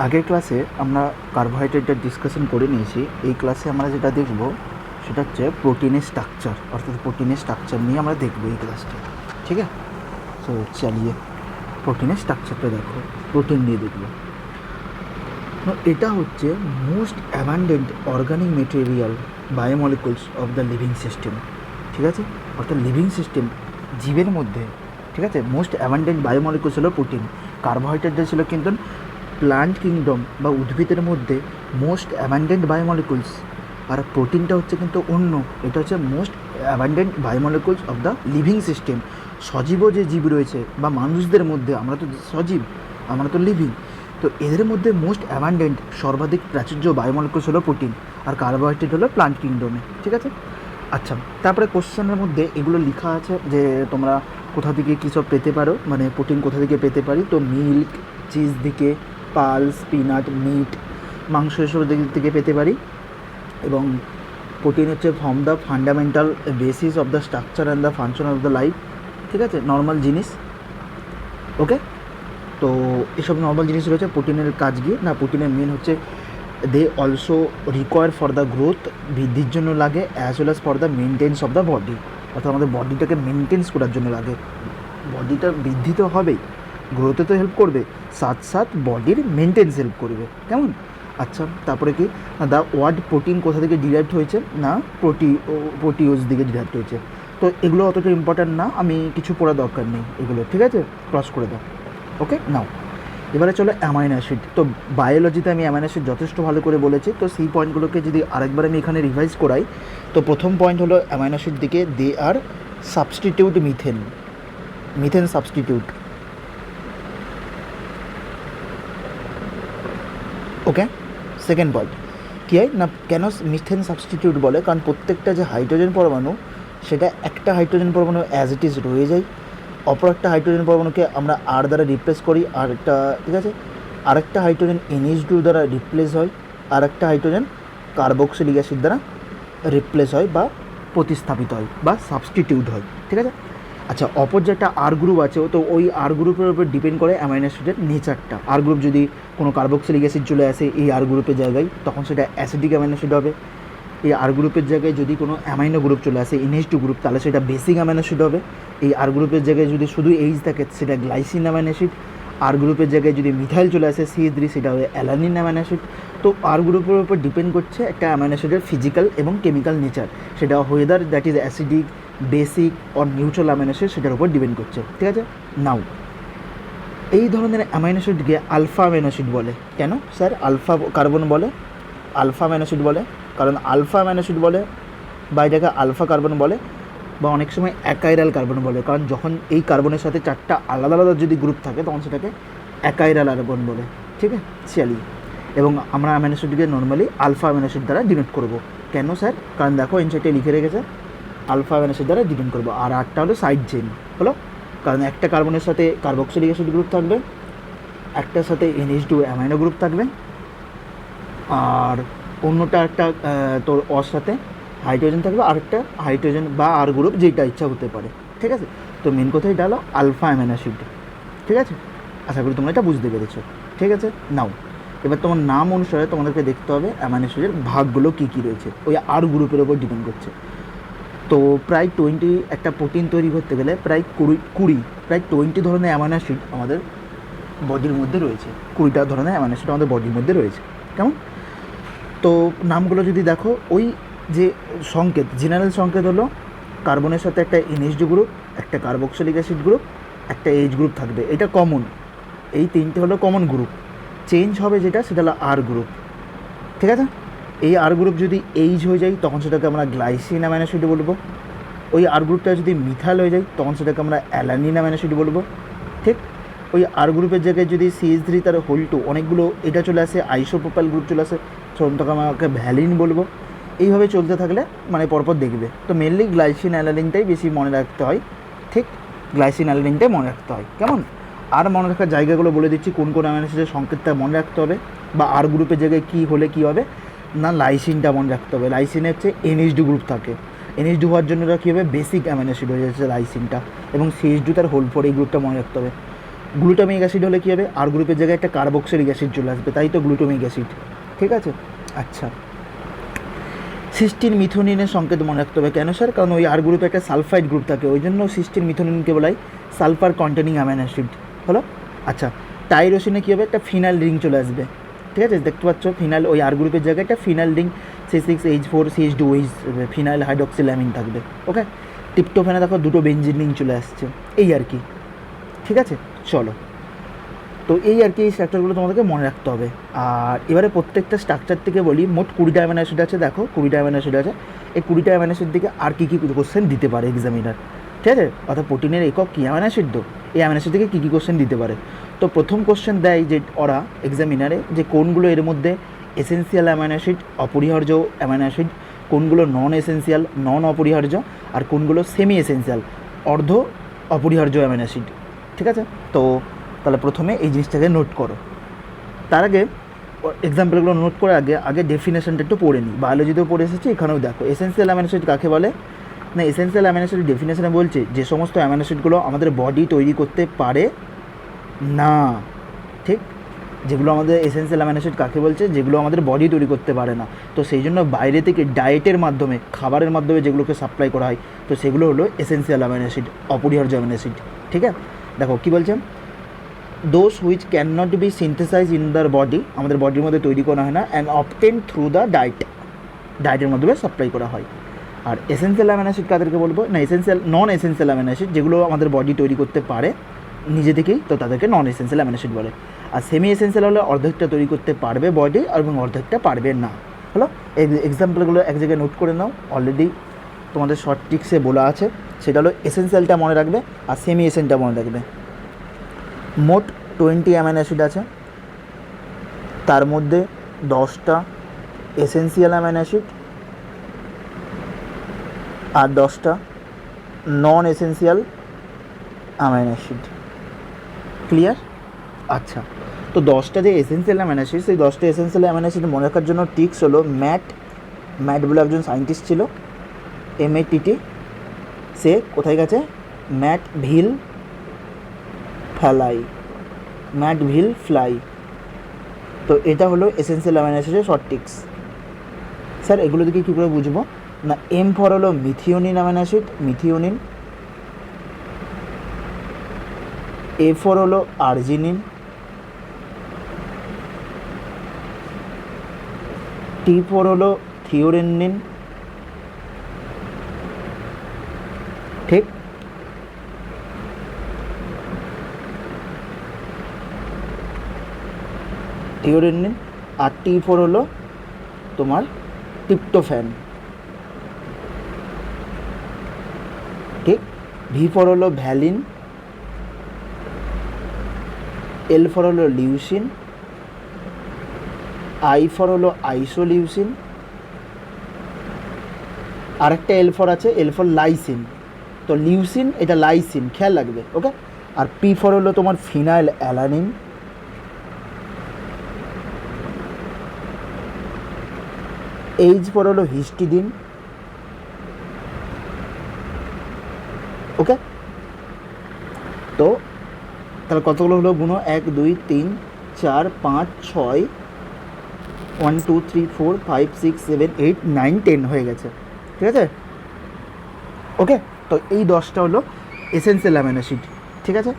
আগের ক্লাসে আমরা কার্বোহাইড্রেটের ডিসকাশন করে নিয়েছি। এই ক্লাসে আমরা যেটা দেখব সেটা হচ্ছে প্রোটিনের স্ট্রাকচার, অর্থাৎ প্রোটিনের স্ট্রাকচার নিয়ে আমরা দেখব এই ক্লাসটা। ঠিক আছে, তো চালিয়ে প্রোটিনের স্ট্রাকচারটা দেখো, প্রোটিন নিয়ে দেখব। এটা হচ্ছে most abundant organic material biomolecules of the living system. ঠিক আছে, অর্থাৎ লিভিং সিস্টেম জীবের মধ্যে, ঠিক আছে, মোস্ট অ্যাবান্ডেন্ট বায়োমলিকুলস হলো প্রোটিন। কার্বোহাইড্রেট ছিল কিন্তু প্লান্ট কিংডম বা উদ্ভিদের মধ্যে মোস্ট অ্যাবান্ডেন্ট বায়োমলিকুলস, আর প্রোটিনটা হচ্ছে কিন্তু অন্য, এটা হচ্ছে most abundant biomolecules of the living system. সজীব যে জীব রয়েছে বা মানুষদের মধ্যে, আমরা তো সজীব, আমরা তো লিভিং, তো এদের মধ্যে মোস্ট অ্যাবান্ডেন্ট সর্বাধিক প্রাচুর্য বায়োমলিকুলস হলো প্রোটিন, আর কার্বোহাইড্রেট হলো প্লান্ট কিংডমে। ঠিক আছে, আচ্ছা, তারপরে কোশ্চেনের মধ্যে এগুলো লেখা আছে যে তোমরা কোথা থেকে কী সব পেতে পারো, মানে প্রোটিন কোথা থেকে পেতে পারি। তো মিল্ক, চিজ থেকে, পালস, পিনাট, মিট, মাংস এসব দিক থেকে পেতে পারি। এবং প্রোটিন হচ্ছে form the fundamental basis of the structure and the function of the life. ঠিক আছে, নর্মাল জিনিস। ওকে, তো এসব নর্মাল জিনিস রয়েছে। প্রোটিনের কাজ গিয়ে না, প্রোটিনের মেন হচ্ছে they also require for the growth, বৃদ্ধির জন্য লাগে, as well as for the maintenance of the body, অর্থাৎ আমাদের বডিটাকে মেনটেন্স করার জন্য লাগে। বডিটা বৃদ্ধি তো হবেই, গ্রোথে তো হেল্প করবে, সাথ সাথ বডির মেনটেন্স হেল্প করবে। কেমন? আচ্ছা, তারপরে কি দ্য ওয়ার্ড প্রোটিন কোথা থেকে ডিরাইভড হয়েছে, না প্রোটিওজ দিকে ডিরাইভড হয়েছে। তো এগুলো অতটা ইম্পর্ট্যান্ট না, আমি কিছু পড়া দরকার নেই এগুলো। ঠিক আছে, ক্রস করে দাও। ওকে, নাও এবারে চলো অ্যামাইনো অ্যাসিড। তো বায়োলজিতে আমি অ্যামাইনো অ্যাসিড যথেষ্ট ভালো করে বলেছি, তো সেই পয়েন্টগুলোকে যদি আরেকবার আমি এখানে রিভাইজ করাই, তো প্রথম পয়েন্ট হলো অ্যামাইনো অ্যাসিড দিকে দে আর সাবস্টিটিউট মিথেন সাবস্টিটিউট। ওকে, সেকেন্ড পয়েন্ট কী হয় না, কেন মিথেন সাবস্টিটিউট বলে, কারণ প্রত্যেকটা যে হাইড্রোজেন পরমাণু, সেটা একটা হাইড্রোজেন পরমাণু অ্যাজ ইট ইজ রয়ে যায়, অপর একটা হাইড্রোজেন পরমাণুকে আমরা আর দ্বারা রিপ্লেস করি, আরেকটা, ঠিক আছে, আরেকটা হাইড্রোজেন NH2 দ্বারা রিপ্লেস হয়, আর একটা হাইড্রোজেন কার্বক্সিলিক অ্যাসিড দ্বারা রিপ্লেস হয় বা প্রতিস্থাপিত হয় বা সাবস্টিটিউট হয়। ঠিক আছে, আচ্ছা, অপর যে একটা আর গ্রুপ আছে, তো ওই আর গ্রুপের উপর ডিপেন্ড করে অ্যামাইনো অ্যাসিডের নেচারটা। আর গ্রুপ যদি কোনো কার্বক্সিলিক অ্যাসিড চলে আসে এই আর গ্রুপের জায়গায়, তখন সেটা অ্যাসিডিক অ্যামাইনো অ্যাসিড হবে। এই আর গ্রুপের জায়গায় যদি কোনো অ্যামাইনো গ্রুপ চলে আসে NH2 গ্রুপ, তাহলে সেটা বেসিক অ্যামাইনো অ্যাসিড হবে। এই আর গ্রুপের জায়গায় যদি শুধু এইচ থাকে, সেটা গ্লাইসিন অ্যামাইনো অ্যাসিড। আর গ্রুপের জায়গায় যদি মিথাইল চলে আসে CH3, সেটা হবে অ্যালানিন অ্যামাইনো অ্যাসিড। তো আর গ্রুপের উপর ডিপেন্ড করছে একটা অ্যামাইনো অ্যাসিডের ফিজিক্যাল এবং কেমিক্যাল নেচার, সেটা weather that is acidic, basic or neutral amino acid, সেটার উপর ডিপেন্ড করছে। ঠিক আছে, নাও এই ধরনের অ্যামাইনো অ্যাসিডকে আলফা অ্যামাইনো অ্যাসিড বলে। কেন স্যার আলফা কার্বন বলে, আলফা অ্যামাইনো অ্যাসিড বলে? কারণ আলফা অ্যামাইনো অ্যাসিড বলে বা এটাকে আলফা কার্বন বলে, বা অনেক সময় অ্যাকাইরাল কার্বন বলে, কারণ যখন এই কার্বনের সাথে চারটা আলাদা আলাদা যদি গ্রুপ থাকে, তখন সেটাকে অ্যাকাইরাল কার্বন বলে। ঠিক আছে, চালিয়ে, এবং আমরা অ্যামাইনো অ্যাসিডকে নর্মালি আলফা অ্যামাইনো অ্যাসিড দ্বারা ডিনোট করবো। কেন স্যার? কারণ দেখো এনসাইটে লিখে রেখেছে আলফা অ্যামাইনো অ্যাসিড দ্বারা ডিনোট করবো। আর আটটা হলো সাইড চেইন হলো, কারণ একটা কার্বনের সাথে কার্বক্সিলিক অ্যাসিড গ্রুপ থাকবে, একটার সাথে NH2 অ্যামাইনো গ্রুপ থাকবে, আর অন্যটা একটা তোর ওর সাথে হাইড্রোজেন থাকবে, আরেকটা হাইড্রোজেন বা আর গ্রুপ, যেটা ইচ্ছা হতে পারে। ঠিক আছে, তো মেন কথা এটা হলো আলফা অ্যামাইনো অ্যাসিড। ঠিক আছে, আশা করি তোমরা এটা বুঝতে পেরেছো। ঠিক আছে, নাও এবার তোমার নাম অনুসারে তোমাদেরকে দেখতে হবে অ্যামাইনো অ্যাসিডের ভাগগুলো কী কী রয়েছে, ওই আর গ্রুপের ওপর ডিপেন্ড করছে। তো প্রায় 20 একটা প্রোটিন তৈরি করতে গেলে প্রায় 20 ধরনের অ্যামাইনো অ্যাসিড আমাদের বডির মধ্যে রয়েছে। 20টা ধরনের অ্যামাইনো অ্যাসিড আমাদের বডির মধ্যে রয়েছে। কেমন? তো নামগুলো যদি দেখো, ওই যে সংকেত, জেনারেল সংকেত হলো কার্বনের সাথে একটা NH2 গ্রুপ, একটা কার্বক্সিলিক অ্যাসিড গ্রুপ, একটা H গ্রুপ থাকবে, এটা কমন। এই তিনটে হলো কমন গ্রুপ। চেঞ্জ হবে যেটা, সেটা হলো আর গ্রুপ। ঠিক আছে, এই আর গ্রুপ যদি H হয়ে যায়, তখন সেটাকে আমরা গ্লাইসিন অ্যামাইনো অ্যাসিড বলবো। ওই আর গ্রুপটা যদি মিথাইল হয়ে যায়, তখন সেটাকে আমরা অ্যালানিন অ্যামাইনো অ্যাসিড বলবো। ঠিক, ওই আর গ্রুপের জায়গায় যদি CH3 তার হোল টু অনেকগুলো এটা চলে আসে, আইসোপ্রোপাইল গ্রুপ চলে আসে, তখন আমাকে ভ্যালিন বলবো। এইভাবে চলতে থাকলে মানে পরপর দেখবে। তো মেনলি গ্লাইসিন অ্যালানিনটাই বেশি মনে রাখতে হয়। ঠিক, গ্লাইসিন অ্যালানিনটাই মনে রাখতে হয়। কেমন? আর মনে রাখার জায়গাগুলো বলে দিচ্ছি, কোন কোন অ্যামাইনো অ্যাসিডের সংকেতটা মনে রাখতে হবে, বা আর গ্রুপের জায়গায় কী হলে কী হবে না, লাইসিনটা মনে রাখতে হবে। লাইসিনে হচ্ছে NH2 গ্রুপ থাকে, NH2 হওয়ার জন্য কী হবে, বেসিক অ্যামাইনো অ্যাসিড হয়ে যাচ্ছে লাইসিনটা, এবং CH2 তার হোল ফোর, এই গ্রুপটা মনে রাখতে হবে। গ্লুটামিক অ্যাসিড হলে কী হবে, আর গ্রুপের জায়গায় একটা কার্বক্সিলিক অ্যাসিড চলে আসবে, তাই তো গ্লুটামিক অ্যাসিড। ঠিক আছে, আচ্ছা। সিস্টিন মিথোনিনের সংকেত মনে রাখতে হবে, কেন স্যার? কারণ ওই আর গ্রুপে একটা সালফাইড গ্রুপ থাকে, ওই জন্য সিস্টিন মিথোনিনকে বলা হয় সালফার কন্টেনিং অ্যামাইনো অ্যাসিড। হলো, আচ্ছা। টাইরোসিনে কী হবে, একটা ফিনাইল রিং চলে আসবে। ঠিক আছে, দেখতে পাচ্ছ ফিনাইল, ওই আর গ্রুপের জায়গায় একটা ফিনাইল রিং C6H4CH2OH ফিনাইল হাইড্রক্সিল্যামিন থাকবে। ওকে, টিপটোফেনে দেখো দুটো বেঞ্জিন রিং চলে আসছে, এই আর কি। ঠিক আছে, চলো। তো এই আর কি, এই স্ট্রাকচারগুলো তোমাদেরকে মনে রাখতে হবে। আর এবারে প্রত্যেকটা স্ট্রাকচার থেকে বলি, মোট 20টা অ্যামাইনো অ্যাসিড আছে, দেখো 20টা অ্যামাইনো অ্যাসিড আছে। এই 20টা অ্যামাইনো অ্যাসিড থেকে আর কী কী কোশ্চেন দিতে পারে এক্সামিনার, ঠিক আছে? অর্থাৎ প্রোটিনের একক কী, অ্যামাইনো অ্যাসিড। তো এই অ্যামাইনো অ্যাসিড থেকে কী কী কোশ্চেন দিতে পারে? তো প্রথম কোশ্চেন দেয় যে ওরা এক্সামিনারে, যে কোনগুলো এর মধ্যে এসেন্সিয়াল অ্যামাইনো অ্যাসিড, অপরিহার্য অ্যামাইনো অ্যাসিড, কোনগুলো নন এসেন্সিয়াল, নন অপরিহার্য, আর কোনগুলো সেমি এসেন্সিয়াল, অর্ধ অপরিহার্য অ্যামাইনো অ্যাসিড। ঠিক আছে, তো তাহলে প্রথমে এই জিনিসটাকে নোট করো। তার আগে এক্সাম্পলগুলো নোট করে আগে ডেফিনেশনটা একটু পড়ে নিই। বায়োলজিতেও পড়ে এসেছি, এখানেও দেখো এসেন্সিয়াল অ্যামাইনো অ্যাসিড কাকে বলে না। এসেন্সিয়াল অ্যামাইনো অ্যাসিড ডেফিনেশনে বলছে যে সমস্ত অ্যামাইনো অ্যাসিডগুলো আমাদের বডি তৈরি করতে পারে না। ঠিক, যেগুলো আমাদের এসেন্সিয়াল অ্যামাইনো অ্যাসিড কাকে বলছে, যেগুলো আমাদের বডি তৈরি করতে পারে না। তো সেই জন্য বাইরে থেকে ডায়েটের মাধ্যমে, খাবারের মাধ্যমে যেগুলোকে সাপ্লাই করা হয়, তো সেগুলো হলো এসেন্সিয়াল অ্যামাইনো অ্যাসিড, অপরিহার্য অ্যামাইনো অ্যাসিড। ঠিক আছে, দেখো কী বলছে, those which can not be synthesise in the body, আমাদের বডির মধ্যে তৈরি করা হয় না, অ্যান্ড অবটেন থ্রু দ্য ডায়েটের মাধ্যমে সাপ্লাই করা হয়। আর এসেন্সিয়াল অ্যামাইনো অ্যাসিড কাদেরকে বলবো না, নন এসেন্সিয়াল অ্যামাইনো অ্যাসিড, যেগুলো আমাদের বডি তৈরি করতে পারে নিজে থেকেই, তো তাদেরকে নন এসেন্সিয়াল অ্যামাইনো অ্যাসিড বলে। আর সেমি এসেন্সিয়াল হলে অর্ধেকটা তৈরি করতে পারবে বডি, এবং অর্ধেকটা পারবে না। হলো, এই এক্সাম্পলগুলো এক জায়গায় নোট করে নাও, অলরেডি তোমাদের শর্ট ট্রিক্সে বলা আছে। সেটা হলো এসেন্সিয়ালটা মনে রাখবে আর সেমি এসেন্সিয়ালটা মনে রাখবে। মোট 20 অ্যামাইনো অ্যাসিড আছে, তার মধ্যে 10টা এসেন্সিয়াল অ্যামাইনো অ্যাসিড আর 10টা নন এসেন্সিয়াল অ্যামাইনো অ্যাসিড। ক্লিয়ার? আচ্ছা, তো 10টা যে এসেন্সিয়াল অ্যামাইনো অ্যাসিড, সেই 10টা এসেন্সিয়াল অ্যামাইনো অ্যাসিড মনে রাখার জন্য ট্রিক্স হলো, ম্যাট বলে একজন সায়েন্টিস্ট ছিল, MATT, সে কোথায় গেছে, ম্যাটভিল ফ্লাই। তো এটা হলো এসেন্সিয়াল অ্যামাইনো অ্যাসিডের শর্ট ট্রিক্স। স্যার এগুলো থেকে কী করে বুঝবো না, M ফর হলো methionine amino acid, methionine. A for হলো আর্জিনিন, T ফর হলো থিওরেনিন। ঠিক, থিওরেনিন। আর T ফর হলো তোমার ট্রিপ্টোফ্যান। ঠিক, V ফর হলো ভ্যালিন, L ফর হলো লিউসিন, I ফর হলো আইসোলিউসিন, আরেকটা L ফর আছে, L ফর লাইসিন। তো লিউসিন, এটা লাইসিন, খেয়াল রাখবে। ওকে, আর P ফর হলো তোমার ফিনাইল অ্যালানিন, H ফর হলো হিস্টিডিন। ওকে, তো তাহলে কতগুলো হলো গুণ, 1 2 3 4 5 6, 1 2 3 4 5 6 7 8 9 10 হয়ে গেছে। ঠিক আছে, ওকে। তো এই 10টা হলো এসেন্সিয়াল অ্যামাইনো অ্যাসিড। ঠিক আছে,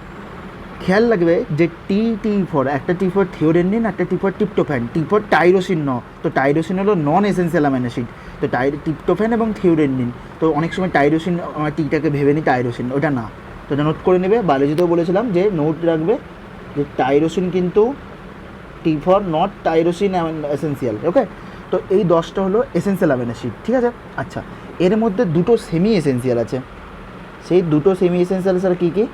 খেয়াল রাখবে যে টি ফর, একটা T ফর থিওরেনিন, একটা T for tryptophan, T for tyrosine তো টাইরোসিন হলো নন এসেন্সিয়াল অ্যামাইনো অ্যাসিড। তো ট্রিপ্টোফ্যান এবং থিওরেনিন, তো অনেক সময় টাইরোসিন, টিটাকে ভেবে নিই টাইরোসিন, ওটা না। তো এটা নোট করে নেবে, বায়োলজিতেও বলেছিলাম যে নোট রাখবে যে টাইরোসিন কিন্তু T for not tyrosine essential. Okay, তো এই 10টা হলো এসেন্সিয়াল অ্যামাইনো অ্যাসিড। ঠিক আছে, আচ্ছা, এর মধ্যে দুটো সেমি এসেন্সিয়াল আছে। সেই দুটো সেমি এসেন্সিয়াল স্যার কী কী?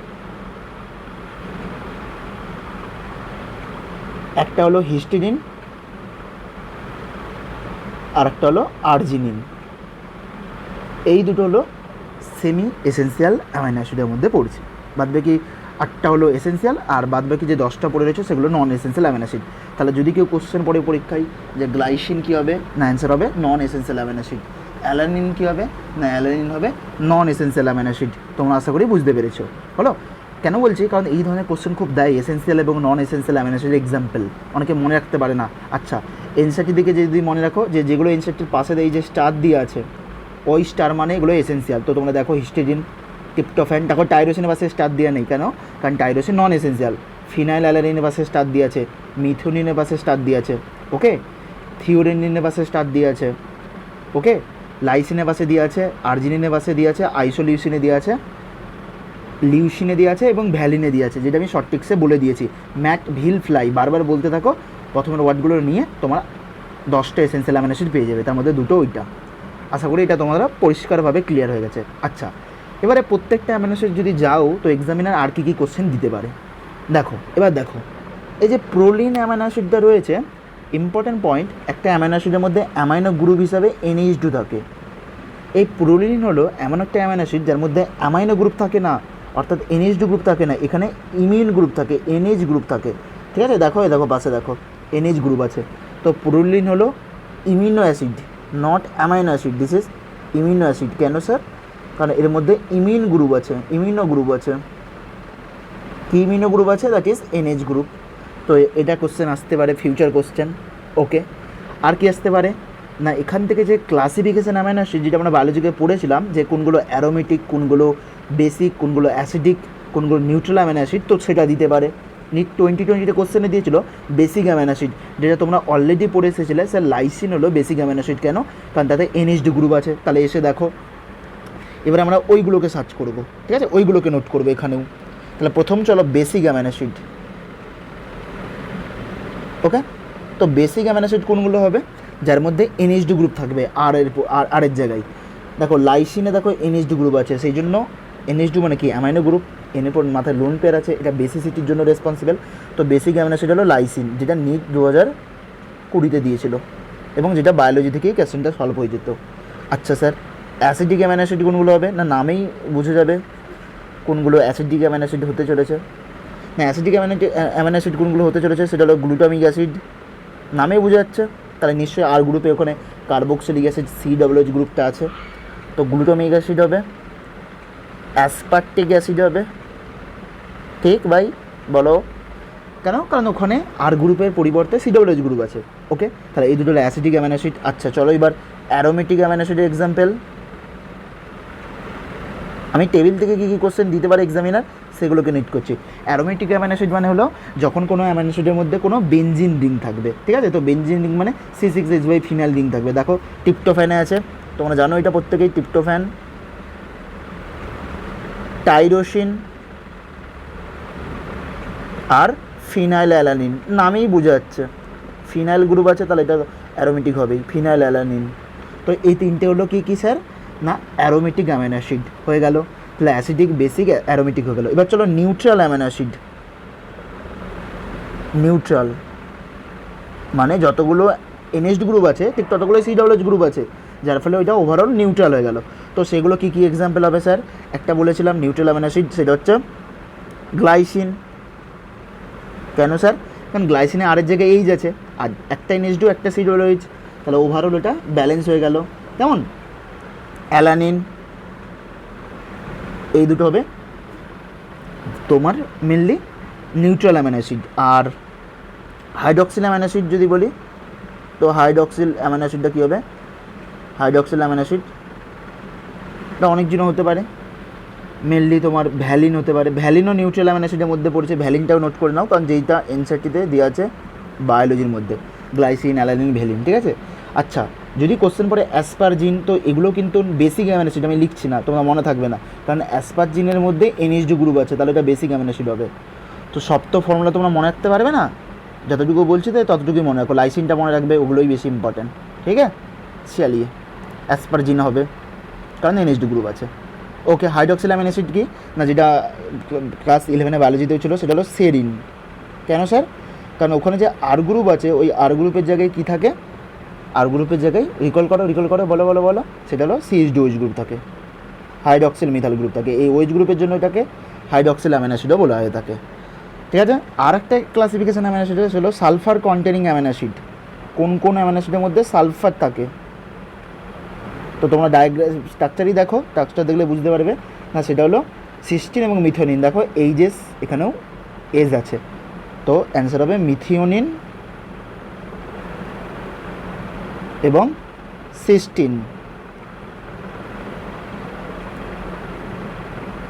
একটা হলো হিস্টিডিন, আর একটা হলো আর্জিনিন। এই দুটো হলো সেমি এসেন্সিয়াল অ্যামাইনো অ্যাসিডের মধ্যে পড়ছে। বাদবাকি 8টা হলো এসেন্সিয়াল, আর বাদবাকি যে 10টা পড়ে রয়েছে সেগুলো নন এসেন্সিয়াল অ্যামাইনো অ্যাসিড। তাহলে যদি কেউ কোশ্চেন পড়ে পরীক্ষায় যে গ্লাইসিন কী হবে, না অ্যান্সার হবে নন এসেন্সিয়াল অ্যামাইনো অ্যাসিড। অ্যালানিন কী হবে, না অ্যালানিন হবে নন এসেন্সিয়াল অ্যামাইনো অ্যাসিড। তোমরা আশা করি বুঝতে পেরেছো। হলো, কেন বলছি, কারণ এই ধরনের কোশ্চেন খুব দেয় এসেন্সিয়াল এবং নন এসেন্সিয়াল অ্যামিনো অ্যাসিডের এক্সাম্পল, অনেকে মনে রাখতে পারে না। আচ্ছা, এনসারটির দিকে যদি মনে রাখো যে যেগুলো এনসারটির পাশে এই যে স্টার দিয়ে আছে, ওই স্টার মানে এগুলো এসেন্সিয়াল। তো তোমরা দেখো হিস্টিডিন, ট্রিপ্টোফ্যান, দেখো টাইরোসিনের পাশে স্টার দেওয়া নেই কেন, কারণ টাইরোসিন নন এসেন্সিয়াল। ফিনাইল অ্যালানিনের পাশে স্টার দিয়ে আছে, মিথিওনিনের পাশে স্টার দিয়ে আছে, ওকে। থিওরেনিনের পাশে স্টার দিয়ে আছে, ওকে। লাইসিনের পাশে দিয়ে আছে, আর্জিনিনের পাশে দিয়ে আছে, আইসোলিউসিনে দিয়ে আছে, লিউসিনে দিয়ে আছে এবং ভ্যালিনে দিয়ে আছে, যেটা আমি শর্ট ট্রিক্সে বলে দিয়েছি। ম্যাট ভিল ফ্লাই বারবার বলতে থাকো, প্রথমের ওয়ার্ডগুলো নিয়ে তোমার 10টা এসেন্সিয়াল অ্যামিনো অ্যাসিড পেয়ে যাবে, তার মধ্যে দুটো ওইটা। আশা করি এটা তোমরা পরিষ্কারভাবে ক্লিয়ার হয়ে গেছে। আচ্ছা, এবারে প্রত্যেকটা অ্যামিনো অ্যাসিড যদি যাও তো এক্সামিনার আর কী কী কোশ্চেন দিতে পারে দেখো। এবার দেখো, এই যে প্রোলিন অ্যামিনো অ্যাসিডটা রয়েছে, ইম্পর্ট্যান্ট পয়েন্ট, একটা অ্যামিনো অ্যাসিডের মধ্যে অ্যামাইনো গ্রুপ হিসাবে NH2 থাকে। এই প্রোলিন হলো এমন একটা অ্যামিনো অ্যাসিড যার মধ্যে অ্যামাইনো গ্রুপ থাকে না, অর্থাৎ NH2 গ্রুপ থাকে না, এখানে ইমিউন গ্রুপ থাকে, NH গ্রুপ থাকে, ঠিক আছে। দেখো এই দেখো পাশে দেখো NH গ্রুপ আছে। তো প্রোলিন হলো immuno acid, not amino acid, this is immuno acid. কেন স্যার? কারণ এর মধ্যে ইমিউন গ্রুপ আছে, ইমিউনো গ্রুপ আছে। কি ইমিউনো গ্রুপ আছে? That is NH group. তো এটা কোশ্চেন আসতে পারে, ফিউচার কোশ্চেন, ওকে। আর কি আসতে পারে না, এখান থেকে যে ক্লাসিফিকেশন অ্যামিনো অ্যাসিড যেটা আমরা বায়োলজিকে পড়েছিলাম, যে কোনগুলো অ্যারোমেটিক, কোনগুলো বেসিক, কোনগুলো অ্যাসিডিক, কোনগুলো নিউট্রাল অ্যামিনো অ্যাসিড, তো সেটা দিতে পারে। নিট 2020 কোশ্চেনে দিয়েছিল বেসিক অ্যামিনো অ্যাসিড, যেটা তোমরা অলরেডি পড়ে এসেছিলে। স্যার লাইসিন হলো বেসিক অ্যামিনো অ্যাসিড, কেন? কারণ তাতে NH2 গ্রুপ আছে। তাহলে এসে দেখো, এবার আমরা ওইগুলোকে সার্চ করবো, ঠিক আছে, ওইগুলোকে নোট করবো এখানেও। তাহলে প্রথম চলো বেসিক অ্যামিনো অ্যাসিড, ওকে। তো বেসিক অ্যামিনো অ্যাসিড কোনগুলো হবে? যার মধ্যে NH2 গ্রুপ থাকবে আর এর জায়গায়। দেখো লাইসিনে দেখো NH2 গ্রুপ আছে, সেই জন্য NH2 মানে কি? Amino group. এর পর মাথায় লোন পেয়ার আছে, এটা বেসিসিটির জন্য রেসপন্সিবল। তো বেসিক অ্যামিনো অ্যাসিড হলো লাইসিন, যেটা নিট 2020 দিয়েছিল এবং যেটা বায়োলজি থেকেই কোয়েশ্চেনটা সলভ হয়ে যেত। আচ্ছা স্যার, অ্যাসিডিক অ্যামিনো অ্যাসিড কোনগুলো হবে? না নামেই বুঝে যাবে কোনগুলো অ্যাসিডিক অ্যামিনো অ্যাসিড হতে চলেছে। না, অ্যাসিডিক অ্যামিনো অ্যাসিড কোনগুলো হতে চলেছে সেটা হলো গ্লুটামিক অ্যাসিড, নামেই বোঝা যাচ্ছে। তাহলে নিশ্চয়ই আর গ্রুপে ওখানে কার্বক্সিলিক অ্যাসিড COOH গ্রুপটা আছে, তো গ্লুটামিক অ্যাসিড হবে, অ্যাসপার্টিক অ্যাসিড হবে, ঠিক ভাই বলো? কেন? কারণ ওখানে আর গ্রুপের পরিবর্তে COOH গ্রুপ আছে, ওকে। তাহলে এই দুটো হলো অ্যাসিডিক অ্যামিনো অ্যাসিড। আচ্ছা চলো এবার অ্যারোমেটিক অ্যামিনো অ্যাসিডের এক্সাম্পল। আমি টেবিল থেকে কী কী কোশ্চেন দিতে পারে এক্সামিনার সেগুলোকে নিট করছি। অ্যারোমেটিক অ্যামিনো অ্যাসিড মানে হলো যখন কোনো অ্যামিনো অ্যাসিডের মধ্যে কোনো বেনজিন রিং থাকবে, ঠিক আছে। তো বেনজিন রিং মানে C6H5 ফিনাইল রিং থাকবে। দেখো ট্রিপ্টোফ্যানে আছে, তোমরা জানো এটা প্রত্যেকেই, ট্রিপ্টোফ্যান, টাইরোসিন আর ফিনাইল অ্যালানিন, নামেই বোঝা যাচ্ছে ফিনাইল গ্রুপ আছে, তাহলে এটা অ্যারোমেটিক হবেই, ফিনাইল অ্যালানিন। তো এই তিনটে হলো কী কী স্যার? না অ্যারোমেটিক অ্যামিনো অ্যাসিড হয়ে গেল। তাহলে অ্যাসিডিক, বেসিক, অ্যারোমেটিক হয়ে গেল। এবার চলো নিউট্রাল অ্যামিনো অ্যাসিড। নিউট্রাল মানে যতগুলো NH গ্রুপ আছে ঠিক ততগুলো COOH গ্রুপ আছে, যার ফলে ওইটা ওভারঅল নিউট্রাল হয়ে গেল। তো সেগুলো কী কী এক্সাম্পল হবে স্যার? একটা বলেছিলাম নিউট্রাল অ্যামিনো অ্যাসিড, সেটা হচ্ছে গ্লাইসিন। কেন স্যার? কারণ গ্লাইসিনে আরের জায়গায় এইচ আছে, আর একটা NH2 একটা COOH, তাহলে ওভারঅল ওটা ব্যালেন্স হয়ে গেল। কেমন? অ্যালানিন, এই দুটো হবে তোমার মেনলি নিউট্রাল অ্যামিনো অ্যাসিড। আর হাইড্রক্সিল অ্যামিনো অ্যাসিড যদি বলি, তো হাইড্রক্সিল অ্যামিনো অ্যাসিডটা কী হবে? হাইড্রক্সিল অ্যামিনো অ্যাসিড এটা অনেকজন হতে পারে, মেনলি তোমার ভ্যালিন হতে পারে। ভ্যালিনও নিউট্রাল অ্যামিনো অ্যাসিডের মধ্যে পড়েছে, ভ্যালিনটাও নোট করে নাও, কারণ যেইটা এনসারটিতে দেওয়া আছে বায়োলজির মধ্যে, গ্লাইসিন, অ্যালানিন, ভ্যালিন, ঠিক আছে। আচ্ছা, যদি কোশ্চেন পড়ে অ্যাসপারজিন, তো এগুলো কিন্তু বেসিক অ্যামিনো অ্যাসিড, আমি লিখছি না, তোমার মনে থাকবে না, কারণ অ্যাসপারজিনের মধ্যে NH2 গ্রুপ আছে, তাহলে এটা বেসিক অ্যামিনো অ্যাসিড হবে। তো সব তো ফর্মুলা তোমরা মনে রাখতে পারবে না, যতটুকু বলছি তাই ততটুকুই মনে রাখো। লাইসিনটা মনে রাখবে, ওগুলোই বেশি ইম্পর্ট্যান্ট, ঠিক আছে। চালিয়ে অ্যাসপারজিন হবে কারণ NH2 গ্রুপ আছে, ওকে। হাইড্রক্সিল অ্যামিনো অ্যাসিড কি না, যেটা ক্লাস 11 বায়োলজিতেও ছিল, সেটা হলো সেরিন। কেন স্যার? কারণ ওখানে যে আর গ্রুপ আছে, ওই আর গ্রুপের জায়গায় কী থাকে? আর গ্রুপের জায়গায় রিকল করো বলো বলো বলো, সেটা হলো CH2OH গ্রুপ থাকে, হাইড্রক্সিল মিথাইল গ্রুপ থাকে। এই OH গ্রুপের জন্য এটাকে হাইড্রক্সিল অ্যামিনো অ্যাসিডও বলা হয়ে থাকে, ঠিক আছে। আর একটা ক্লাসিফিকেশন অ্যামিনো অ্যাসিড হলো সালফার কন্টেনিং অ্যামিনো অ্যাসিড। কোন কোন অ্যামিনো অ্যাসিডের মধ্যে সালফার থাকে? তো তোমরা ডায়াগ্রাম স্ট্রাকচারই দেখো, স্ট্রাকচার দেখলে বুঝতে পারবে। না সেটা হলো সিস্টিন এবং মিথিওনিন, দেখো এইজেস এখানেও এজ আছে, তো অ্যান্সার হবে মিথিওনিন এবং সিস্টিন।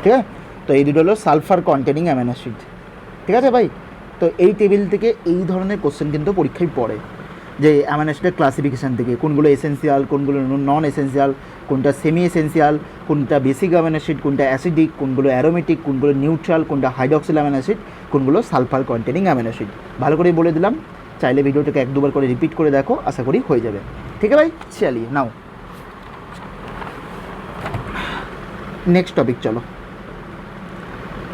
ঠিক আছে, তো এই দুটো হলো সালফার কন্টেনিং অ্যামাইনো অ্যাসিড। ঠিক আছে ভাই, তো এই টেবিল থেকে এই ধরনের কোশ্চেন কিন্তু পরীক্ষায় পড়ে, যে অ্যামাইনো অ্যাসিডের ক্লাসিফিকেশান থেকে কোনগুলো এসেন্সিয়াল, কোনগুলো নন এসেন্সিয়াল, কোনটা সেমি এসেন্সিয়াল, কোনটা বেসিক অ্যামাইনো অ্যাসিড, কোনটা অ্যাসিডিক, কোনগুলো অ্যারোমেটিক, কোনগুলো নিউট্রাল, কোনটা হাইড্রক্সিল অ্যামাইনো অ্যাসিড, কোনগুলো সালফার কন্টেনিং অ্যামাইনো অ্যাসিড। ভালো করে বলে দিলাম, চাইলে ভিডিওটাকে 1-2 বার করে রিপিট করে দেখো, আশা করি হয়ে যাবে। ঠিক আছে ভাই, চালিয়ে নাও নেক্সট টপিক। চলো,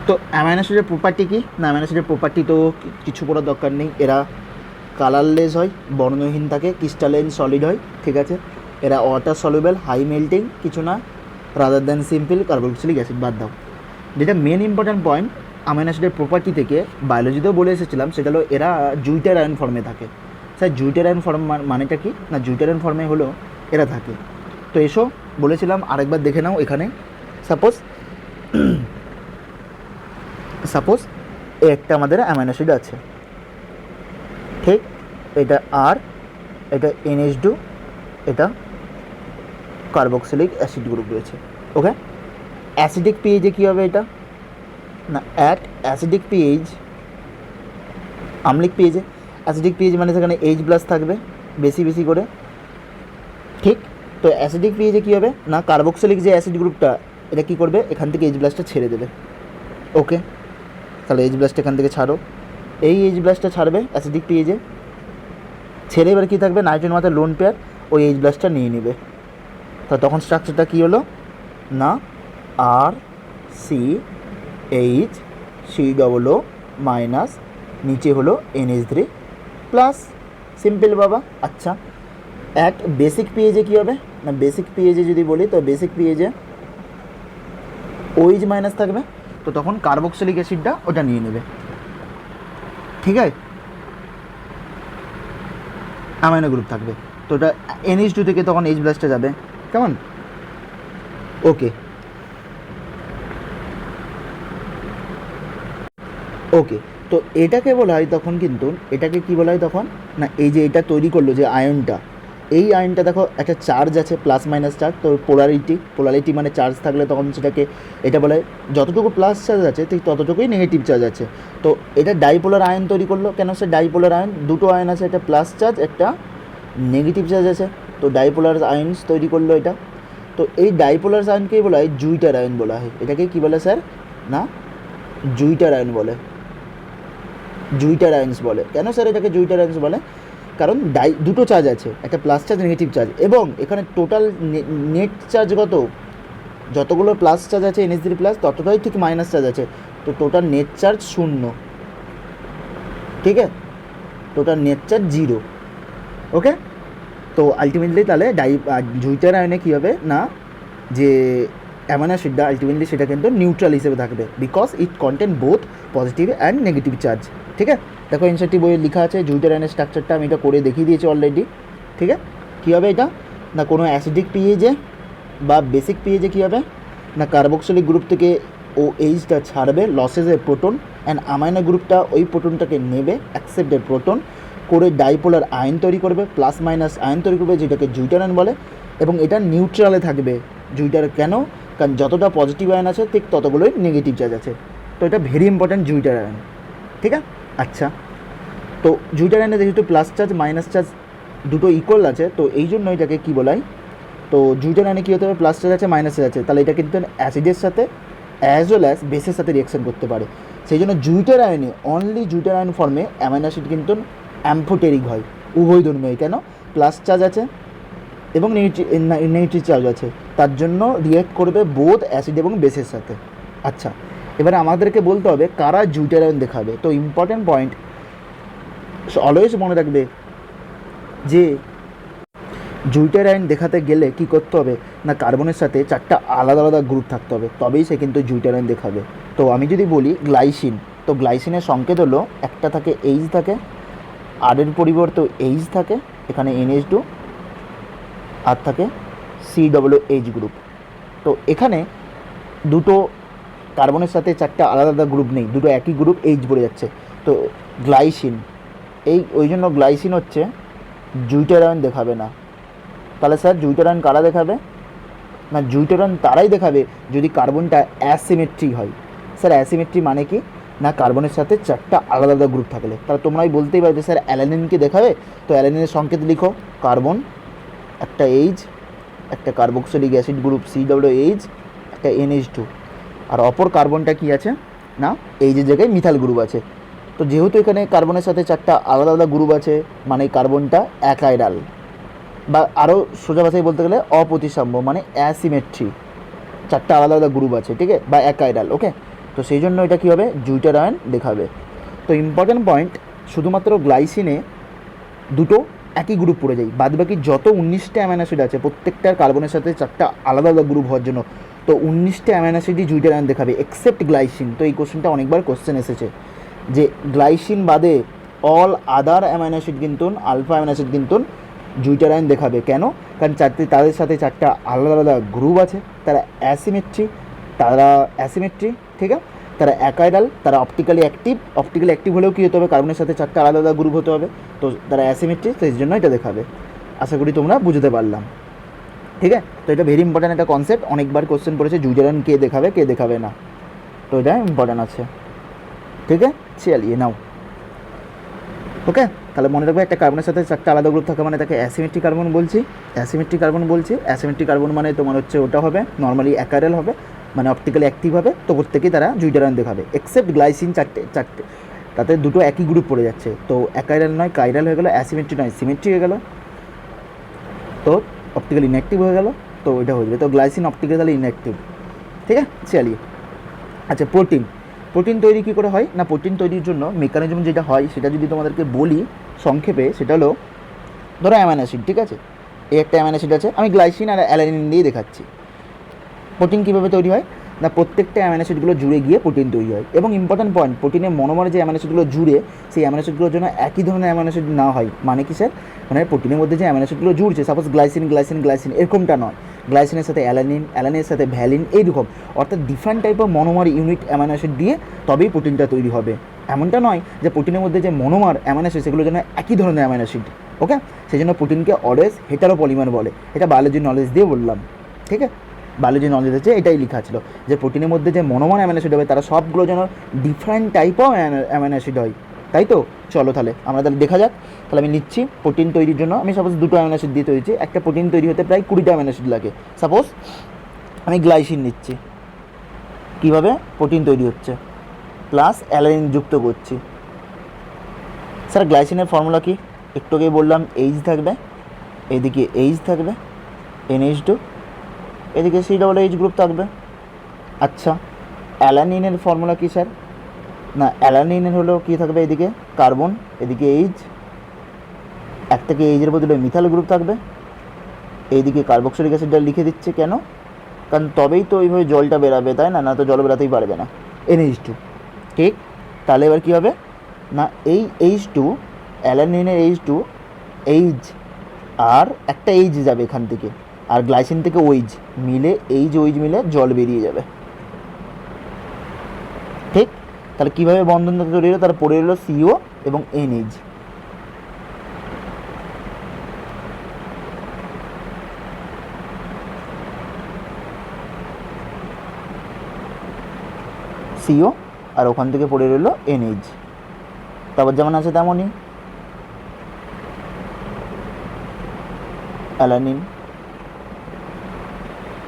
তো অ্যামাইনো অ্যাসিডের প্রপার্টি কী না, অ্যামাইনো অ্যাসিডের প্রপার্টি তো কিছু করার দরকার নেই, এরা কালারলেস হয়, বর্ণহীন থাকে, ক্রিস্টালাইন সলিড হয়। ঠিক আছে, এরা ওয়াটার সলিউবল, হাই মেল্টিং, কিছু না, rather than simple carboxylic acid. বাদ দাও, যেটা মেন ইম্পর্ট্যান্ট পয়েন্ট অ্যামাইনো অ্যাসিডের প্রপার্টি থেকে বায়োলজিতেও বলে এসেছিলাম, সেটা হলো এরা জুইটার আয়ন ফর্মে থাকে। স্যার জুইটার আয়ন ফর্ম মানেটা কি না, জুইটার আয়ন ফর্মে হলো এরা থাকে। তো এসো বলেছিলাম, আরেকবার দেখে নাও। এখানে সাপোজ একটা আমাদের অ্যামাইনো অ্যাসিড আছে, ঠিক, এটা আর, এটা NH2, এটা কার্বক্সিলিক অ্যাসিড গ্রুপ রয়েছে। ওকে, অ্যাসিডিক পিএইচে কী হবে এটা না, অ্যাট অ্যাসিডিক পিএইচ, আম্লিক পিএইচে, অ্যাসিডিক পিএইচ মানে সেখানে H+ থাকবে বেশি বেশি করে। ঠিক, তো অ্যাসিডিক পিএইচে কী হবে না, কার্বক্সিলিক যে অ্যাসিড গ্রুপটা এটা কী করবে, এখান থেকে H+টা ছেড়ে দেবে। ওকে, তাহলে H+টা এখান থেকে ছাড়ো, এই H+টা ছাড়বে অ্যাসিডিক পিএইচে, ছেড়ে এবার কী থাকবে, নাইট্রোজেন মাথায় লোন পেয়ার ওই H+টা নিয়ে নেবে। তো তখন স্ট্রাকচারটা কী হলো না, RCHCOO মাইনাস, নিচে হলো NH3+, সিম্পল বাবা। আচ্ছা, অ্যাট বেসিক পিএইচে কী হবে না, বেসিক পিএইচে যদি বলি তো বেসিক পিএইচে OH মাইনাস থাকবে, তো তখন কার্বক্সিলিক অ্যাসিডটা ওটা নিয়ে নেবে। ঠিক আছে, অ্যামাইনো গ্রুপ থাকবে, তো ওটা NH2 থেকে তখন H+টা যাবে। কেমন? ওকে ওকে, তো এটাকে বলা হয় তখন, কিন্তু এটাকে কী বলা হয় তখন না, এই যে এটা তৈরি করলো যে আয়নটা, এই আয়নটা দেখো একটা চার্জ আছে, প্লাস মাইনাস চার্জ, তো পোলারিটি মানে চার্জ থাকলে তখন সেটাকে এটা বলে, যতটুকু প্লাস চার্জ আছে ঠিক ততটুকুই নেগেটিভ চার্জ আছে। তো এটা ডাইপোলার আয়ন তৈরি করলো, কেন সে ডাইপোলার আয়ন, দুটো আয়ন আছে, একটা প্লাস চার্জ, একটা নেগেটিভ চার্জ আছে, তো ডাইপোলার আয়নস তৈরি করলো এটা। তো এই ডাইপোলার আয়নকেই বলা হয় জুইটার আয়ন বলা হয়। এটাকে কী বলে স্যার না, জুইটার আয়ন বলে, জুইটার আয়নস বলে। কেন স্যার এটাকে জুইটার আয়নস বলে, কারণ দুটো চার্জ আছে, একটা প্লাস চার্জ, নেগেটিভ চার্জ, এবং এখানে টোটাল নেট চার্জ যতগুলো প্লাস চার্জ আছে NH3+, ততটাই ঠিক মাইনাস চার্জ আছে, তো টোটাল নেট চার্জ 0। ঠিক আছে, টোটাল নেট চার্জ 0। ওকে, তো আলটিমেটলি তাহলে জুইটার আয়নে কী হবে না, যে অ্যামাইনো অ্যাসিডটা আলটিমেটলি সেটা কিন্তু নিউট্রাল হিসেবে থাকবে, because it contain both positive and negative charge. ঠিক আছে, দেখো এনসিইআরটি বইয়ে লেখা আছে জুইটার আয়নের স্ট্রাকচারটা, আমি এটা করে দেখিয়ে দিয়েছি অলরেডি। ঠিক আছে, কী হবে এটা না, কোনো অ্যাসিডিক পিএইচে বা বেসিক পিএইচে কী হবে না, কার্বক্সিলিক গ্রুপ থেকে OH-টা ছাড়বে, লসেসের প্রোটন, অ্যান্ড অ্যামাইনো গ্রুপটা ওই প্রোটনটাকে নেবে, অ্যাকসেপ্টেড প্রোটন করে ডাইপোলার আয়ন তৈরি করবে, প্লাস মাইনাস আয়ন তৈরি করবে, যেটাকে জুইটার আয়ন বলে, এবং এটা নিউট্রালে থাকবে। জুইটার কেন, কারণ যতটা পজিটিভ আয়ন আছে ঠিক ততগুলোই নেগেটিভ চার্জ আছে, তো এটা ভেরি ইম্পর্ট্যান্ট জুইটার আয়ন। ঠিক আছে, আচ্ছা, তো জুইটার আয়নে যেহেতু প্লাস চার্জ মাইনাস চার্জ দুটো ইকুয়াল আছে, তো এই জন্য এটাকে কী বলাই, তো জুইটার আয়নে কী হতে হবে, প্লাস চার্জ আছে মাইনাস চার্জ আছে, তাহলে এটা কিন্তু অ্যাসিডের সাথে অ্যাজ ওয়েল অ্যাজ বেসের সাথে রিয়াকশন করতে পারে। সেই জন্য জুইটার আয়নে, অনলি জুইটার আয়ন ফর্মে অ্যামাইনো অ্যাসিড কিন্তু অ্যাম্ফোটেরিক হয়, উভয় ধর্মীয়। কেন, প্লাস চার্জ আছে এবং নেগেটিভ চার্জ আছে, তার জন্য রিয়াক্ট করবে বোথ অ্যাসিড এবং বেসের সাথে। আচ্ছা, এবারে আমাদেরকে বলতে হবে কারা জুইটার আয়ন দেখাবে। তো ইম্পর্ট্যান্ট পয়েন্ট অলওয়েজ মনে রাখবে যে জুইটার আয়ন দেখাতে গেলে কী করতে হবে না, কার্বনের সাথে 4টা আলাদা আলাদা গ্রুপ থাকতে হবে, তবেই সে কিন্তু জুইটার আয়ন দেখাবে। তো আমি যদি বলি গ্লাইসিন, তো গ্লাইসিনের সংকেত হলো একটা থাকে H থাকে, আরের পরিবর্তে H থাকে, এখানে NH2, আর থাকে COOH গ্রুপ। তো এখানে দুটো কার্বনের সাথে 4টা আলাদা আলাদা গ্রুপ নেই, দুটো একই গ্রুপ এইচ পড়ে যাচ্ছে। তো গ্লাইসিন, এই ওই জন্য গ্লাইসিন হচ্ছে জুইটারায়ন দেখাবে না। তাহলে স্যার জুইটারায়ন কারা দেখাবে? না, জুইটারায়ন তারাই দেখাবে যদি কার্বনটা অ্যাসিমেট্রিক হয়। স্যার অ্যাসিমেট্রি মানে কি? না কার্বনের সাথে 4টা আলাদা আলাদা গ্রুপ থাকলে। তাহলে তোমরাই বলতেই পারো যে স্যার অ্যালানিনকে দেখাবে, তো অ্যালানিনের সংকেত লিখো, কার্বন, একটা এইচ, একটা কার্বক্সিলিক অ্যাসিড গ্রুপ COOH, একটা NH2, আর অপর কার্বনটা কি আছে? না এইচের জায়গায় মিথাইল গ্রুপ আছে। তো যেহেতু এখানে কার্বনের সাথে 4টা আলাদা আলাদা গ্রুপ আছে, মানে কার্বনটা অ্যাকাইরাল, বা আরও সোজা ভাষায় বলতে গেলে অপ্রতিসাম্য, মানে অ্যাসিমেট্রি, 4টা আলাদা আলাদা গ্রুপ আছে, ঠিক আছে, বা অ্যাকাইরাল। ওকে, তো সেই জন্য এটা কী হবে? জুইটারায়ন দেখাবে। তো ইম্পর্টেন্ট পয়েন্ট, শুধুমাত্র গ্লাইসিনে দুটো একই গ্রুপ পড়ে যায়, বাদবাকি যত 19টা অ্যামাইনো অ্যাসিড আছে প্রত্যেকটার কার্বনের সাথে 4টা আলাদা আলাদা গ্রুপ হওয়ার জন্য, তো 19টা অ্যামাইনো অ্যাসিডই জুইটারায়ন দেখাবে এক্সেপ্ট গ্লাইসিন। তো এই কোশ্চেনটা অনেকবার কোশ্চেন এসেছে যে গ্লাইসিন বাদে অল আদার অ্যামাইনো অ্যাসিড কিন্তু, আলফা অ্যামাইনো অ্যাসিড কিন্তু জুইটারায়ন দেখাবে। কেন? কারণ তাদের সাথে 4টা আলাদা আলাদা গ্রুপ আছে, তারা অ্যাসিমেট্রি, ঠিক আছে, তারা অ্যাকাইরাল, তারা অপটিক্যালি অ্যাক্টিভ হলেও কী হতে হবে? কার্বনের সাথে 4টা আলাদা আলাদা গ্রুপ হতে হবে, তো তারা অ্যাসিমেট্রি, তো এই জন্য এটা দেখাবে। আশা করি তোমরা বুঝতে পারলাম, ঠিক আছে। তো এটা ভেরি ইম্পর্ট্যান্ট একটা কনসেপ্ট, অনেকবার কোশ্চেন পড়েছে, জুইটারায়ন কে দেখাবে না, তো এটা ইম্পর্ট্যান্ট আছে, ঠিক আছে। চালিয়ে নাও, ওকে। তাহলে মনে রাখবে, একটা কার্বনের সাথে 4টা আলাদা গ্রুপ থাকা মানে তাকে অ্যাসিমেট্রিক কার্বন বলছি। অ্যাসিমেট্রিক কার্বন মানে তোমার হচ্ছে ওটা হবে নর্মালি অ্যাকাইরাল হবে, মানে অপটিক্যালি অ্যাক্টিভ হবে, তো প্রত্যেকেই তারা জুইটারায়ন দেখাবে এক্সেপ্ট গ্লাইসিন, চারটে তাতে দুটো একই গ্রুপ পড়ে যাচ্ছে, তো অ্যাকাইরাল নয় কাইরাল হয়ে গেলো, অ্যাসিমেট্রি নয় সিমেট্রি হয়ে গেল, তো অপটিক্যালি ইনঅ্যাক্টিভ হয়ে গেল, তো এটা হয়ে যাবে। তো গ্লাইসিন অপটিক্যালি ইনঅ্যাক্টিভ, ঠিক আছে। চালিয়ে, আচ্ছা, প্রোটিন তৈরি কী করে হয়? না প্রোটিন তৈরির জন্য মেকানিজম যেটা হয় সেটা যদি তোমাদেরকে বলি সংক্ষেপে, সেটা হলো ধরো অ্যামাইনো অ্যাসিড, ঠিক আছে, এই একটা অ্যামাইনো অ্যাসিড আছে, আমি গ্লাইসিন আর অ্যালানিন দিয়ে দেখাচ্ছি। প্রোটিন কীভাবে তৈরি হয়? না প্রত্যেকটা অ্যামাইনো অ্যাসিডগুলো জুড়ে গিয়ে প্রোটিন তৈরি হয়, এবং ইম্পর্টেন্ট পয়েন্ট, প্রোটিনের মনোমার যে অ্যামাইনো অ্যাসিডগুলো জুড়ে, সেই অ্যামাইনো অ্যাসিডগুলোর জন্য একই ধরনের অ্যামাইনো অ্যাসিড না হয়। মানে কি স্যার? মানে প্রোটিনের মধ্যে যে অ্যামাইনো অ্যাসিডগুলো জুড়ছে, সাপোজ গ্লাইসিন এরকমটা নয়, গ্লাইসিনের সাথে অ্যালানিনের সাথে ভ্যালিন, এইরকম, অর্থাৎ different type of monomer unit amino acid দিয়ে তবেই প্রোটিনটা তৈরি হবে। এমনটা নয় যে প্রোটিনের মধ্যে যে মনোমার অ্যামাইনো অ্যাসিড সেগুলোর জন্য একই ধরনের অ্যামাইনো অ্যাসিড, ওকে। সেই জন্য প্রোটিনকে অলওয়েজ হেটারোপলিমার বলে, এটা বায়োলজি নলেজ দিয়ে বললাম, ঠিক আছে। বায়োলজি নলেজ আছে, এটাই লেখা ছিল যে প্রোটিনের মধ্যে যে মনোমার অ্যামাইনো অ্যাসিড হবে তারা সবগুলো যেন different type of amino acid হয়, তাই তো। চলো তাহলে আমরা দেখা যাক। তাহলে আমি নিচ্ছি প্রোটিন তৈরির জন্য, আমি সাপোজ দুটো অ্যামাইনো অ্যাসিড দিয়ে তৈরি, একটা প্রোটিন তৈরি হতে প্রায় 20টা অ্যামাইনো অ্যাসিড লাগে। সাপোজ আমি গ্লাইসিন নিচ্ছি, কীভাবে প্রোটিন তৈরি হচ্ছে, প্লাস অ্যালানিন যুক্ত করছি। স্যার গ্লাইসিনের ফর্মুলা কি? একটু আগেই বললাম, এইচ থাকবে, এদিকে এইচ থাকবে, NH2, এদিকে COOH গ্রুপ থাকবে। আচ্ছা, অ্যালানিনের ফর্মুলা কী স্যার? না অ্যালানিনের হলো কী থাকবে, এদিকে কার্বন, এদিকে এইচ, একটাকে এইচের বদলে মিথাইল গ্রুপ থাকবে, এইদিকে কার্বক্সিলিক অ্যাসিডটা লিখে দিচ্ছে কেন? কারণ তবেই তো ওইভাবে জলটা বেরাবে, তাই না? না তো জল বেরাতেই পারবে না, NH2, ঠিক। তাহলে এবার কী হবে? না এই H2, অ্যালানিনের H2, এইচ আর একটা এইচ যাবে এখান থেকে, আর গ্লাইসিন থেকে ওইচ মিলে, OH মিলে জল বেরিয়ে যাবে, ঠিক। তাহলে কীভাবে বন্ধনটা তৈরি হলো? তার পড়ে এলো CO এবং NH, CO আর ওখান থেকে পড়ে রইলো NH, তারপর যেমন আছে তেমনই অ্যালানিন,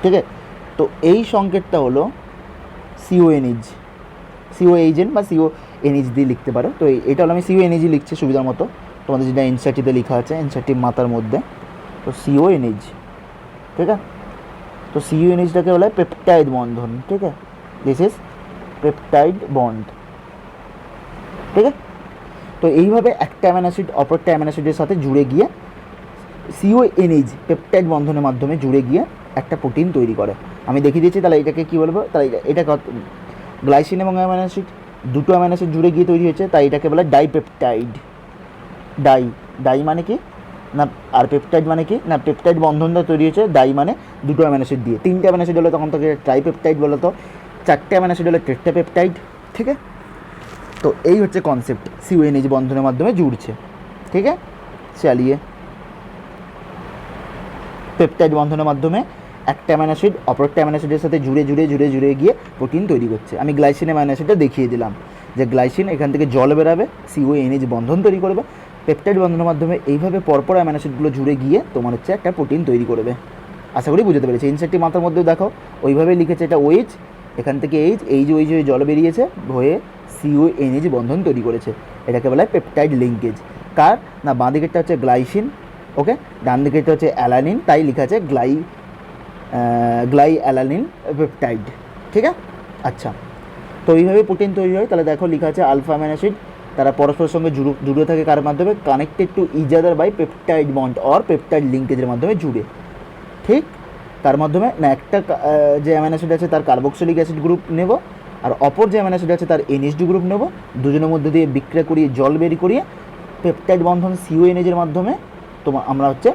ঠিক আছে। তো এই সংকেতটা হলো CONH বা CONH দিয়ে লিখতে পারো। তো এটা হলো আমি CONH লিখছি সুবিধার মতো, তোমাদের যেটা এনসিইআরটিতে লেখা আছে, এনসিইআরটি মাথার মধ্যে, তো CONH, ঠিক আছে। তো CONHটাকে বলা হয় পেপটাইড বন্ধন, ঠিক আছে, দিস ইজ পেপটাইড বন্ড, ঠিক আছে। তো এইভাবে একটা অ্যামাইনো অ্যাসিড অপরটা অ্যামাইনো অ্যাসিডের সাথে জুড়ে গিয়ে CONH পেপটাইড বন্ধনের মাধ্যমে জুড়ে গিয়ে একটা প্রোটিন তৈরি করে। আমি দেখিয়ে দিচ্ছি, তাহলে এটাকে কী বলবো? তাহলে এটা গ্লাইসিন এবং অ্যামাইনো অ্যাসিড, দুটো অ্যামাইনো অ্যাসিড জুড়ে গিয়ে তৈরি হয়েছে, তাই এটাকে বলে ডাইপেপটাইড। ডাই মানে কি? না আর পেপটাইড মানে কি? না পেপটাইড বন্ধনটা তৈরি হয়েছে ডাই মানে দুটো অ্যামাইনো অ্যাসিড দিয়ে, তিনটে অ্যামাইনো অ্যাসিড হলে তখন তাকে ট্রাইপেপটাইড বলো। তো চারটে অ্যামাইনো অ্যাসিড হলো টেট্রাপেপটাইড, ঠিক আছে। তো এই হচ্ছে কনসেপ্ট, CONH বন্ধনের মাধ্যমে জুড়ছে, ঠিক আছে। চালিয়ে পেপটাইড বন্ধনের মাধ্যমে একটা অ্যামাইনো অ্যাসিড অপর একটা অ্যামাইনো অ্যাসিডের সাথে জুড়ে জুড়ে জুড়ে জুড়ে গিয়ে প্রোটিন তৈরি করছে। আমি গ্লাইসিন অ্যামাইনো অ্যাসিডটা দেখিয়ে দিলাম যে গ্লাইসিন এখান থেকে জল বেরাবে, CONH বন্ধন তৈরি করবে, পেপটাইড বন্ধনের মাধ্যমে এইভাবে পরপর অ্যামাইনো অ্যাসিডগুলো জুড়ে গিয়ে তোমার হচ্ছে একটা প্রোটিন তৈরি করবে। আশা করি বুঝতে পেরেছি। ইনসেটটি মাথার মধ্যেও দেখো ওইভাবেই লিখেছে, এটা OH, এখান থেকে এইচ জল বেরিয়েছে হয়ে CONH বন্ধন তৈরি করেছে। এটাকে বলা হয় পেপটাইড লিঙ্কেজ। কার না, বাঁ দিকেরটা হচ্ছে গ্লাইসিন, ওকে, ডান দিকেরটা হচ্ছে অ্যালানিন, তাই লেখা আছে গ্লাই অ্যালানিন পেপটাইড, ঠিক আছে। আচ্ছা, তো এইভাবে প্রোটিন তৈরি হয়। তাহলে দেখো লেখা আছে আলফা অ্যামাইনো অ্যাসিড, তারা পরস্পরের সঙ্গে জুড়ে থাকে কার মাধ্যমে, connected to each other by peptide bond or peptide লিঙ্কেজের মাধ্যমে জুড়ে, ঠিক। তার মাধ্যমে না একটা যে অ্যামাইনো অ্যাসিড আছে তার কার্বক্সিলিক অ্যাসিড গ্রুপ নেব, আর অপর যে অ্যামাইনো অ্যাসিড আছে তার NH2 গ্রুপ নেব, দুজনের মধ্যে দিয়ে বিক্রিয়া করিয়ে জল বেরিয়ে করিয়ে পেপটাইড বন্ধন CONH এর মাধ্যমে আমরা হচ্ছে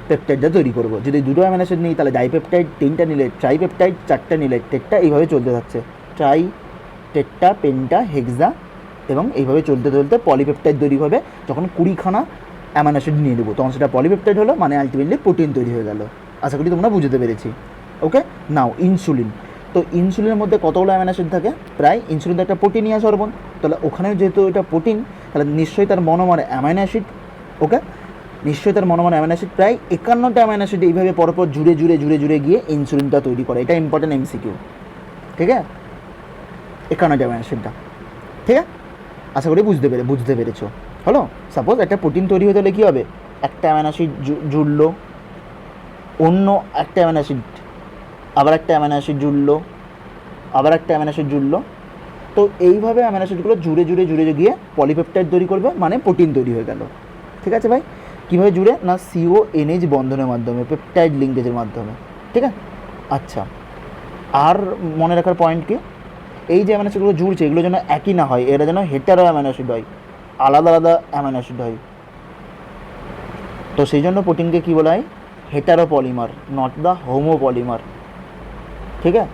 পেপটাইডটা তৈরি করব। যদি দুটো অ্যামাইনো অ্যাসিড নিই তাহলে ডাইপেপটাইড, তিনটা নিলে ট্রাইপেপটাইড, চারটা নিলে টেট্টা, এইভাবে চলতে থাকছে, ট্রাই, টেট্টা, পেন্টা, হেক্সা, এবং এইভাবে চলতে চলতে পলিপেপটাইড তৈরি হবে। যখন 20খানা অ্যামাইনো অ্যাসিড নিয়ে নেবো তখন সেটা পলিপেপটাইড হলো, মানে আলটিমেটলি প্রোটিন তৈরি হয়ে গেল। আশা করি তোমরা বুঝতে পেরেছি, ওকে। নাও ইনসুলিন, তো ইনসুলিনের মধ্যে কতগুলো অ্যামাইনো অ্যাসিড থাকে, প্রায়। ইনসুলিন তো একটা প্রোটিনিয়া হরমোন, তাহলে ওখানেও যেহেতু এটা প্রোটিন, তাহলে নিশ্চয়ই তার মনোমার অ্যামাইনো অ্যাসিড, ওকে, নিশ্চয়ই তার মনোমার অ্যামাইনো অ্যাসিড প্রায় 51টা অ্যামাইনো অ্যাসিড এইভাবে পরপর জুড়ে জুড়ে জুড়ে জুড়ে গিয়ে ইনসুলিনটা তৈরি করে। এটা ইম্পর্টেন্ট MCQ, ঠিক আছে, 51টা অ্যামাইনো অ্যাসিডটা, ঠিক আছে। আশা করি বুঝতে পেরেছো। হলো, সাপোজ একটা প্রোটিন তৈরি হতে হলে কী হবে, একটা অ্যামাইনো অ্যাসিড জুড়লো, অন্য একটা অ্যামাইনো অ্যাসিড, আবার একটা অ্যামাইনো অ্যাসিড জুড়লো, আবার একটা অ্যামাইনো অ্যাসিড জুড়লো। তো এইভাবে অ্যামাইনো অ্যাসিডগুলো জুড়ে জুড়ে জুড়ে গিয়ে পলিপেপটাইড তৈরি করবে, মানে প্রোটিন তৈরি হয়ে গেল, ঠিক আছে ভাই। কীভাবে জুড়ে না, CONH বন্ধনের মাধ্যমে, পেপটাইড লিঙ্কেজের মাধ্যমে, ঠিক আছে। আচ্ছা, আর মনে রাখার পয়েন্ট কি, এই যে অ্যামাইনো অ্যাসিডগুলো জুড়ছে এগুলো যেন একই না হয়, এরা যেন হেটারো অ্যামাইনো অ্যাসিড হয়, আলাদা আলাদা অ্যামাইনো অ্যাসিড হয়। তো সেই জন্য প্রোটিনকে কী বলা হয়, hetero polymer, not the Homo polymer, ঠিক আছে,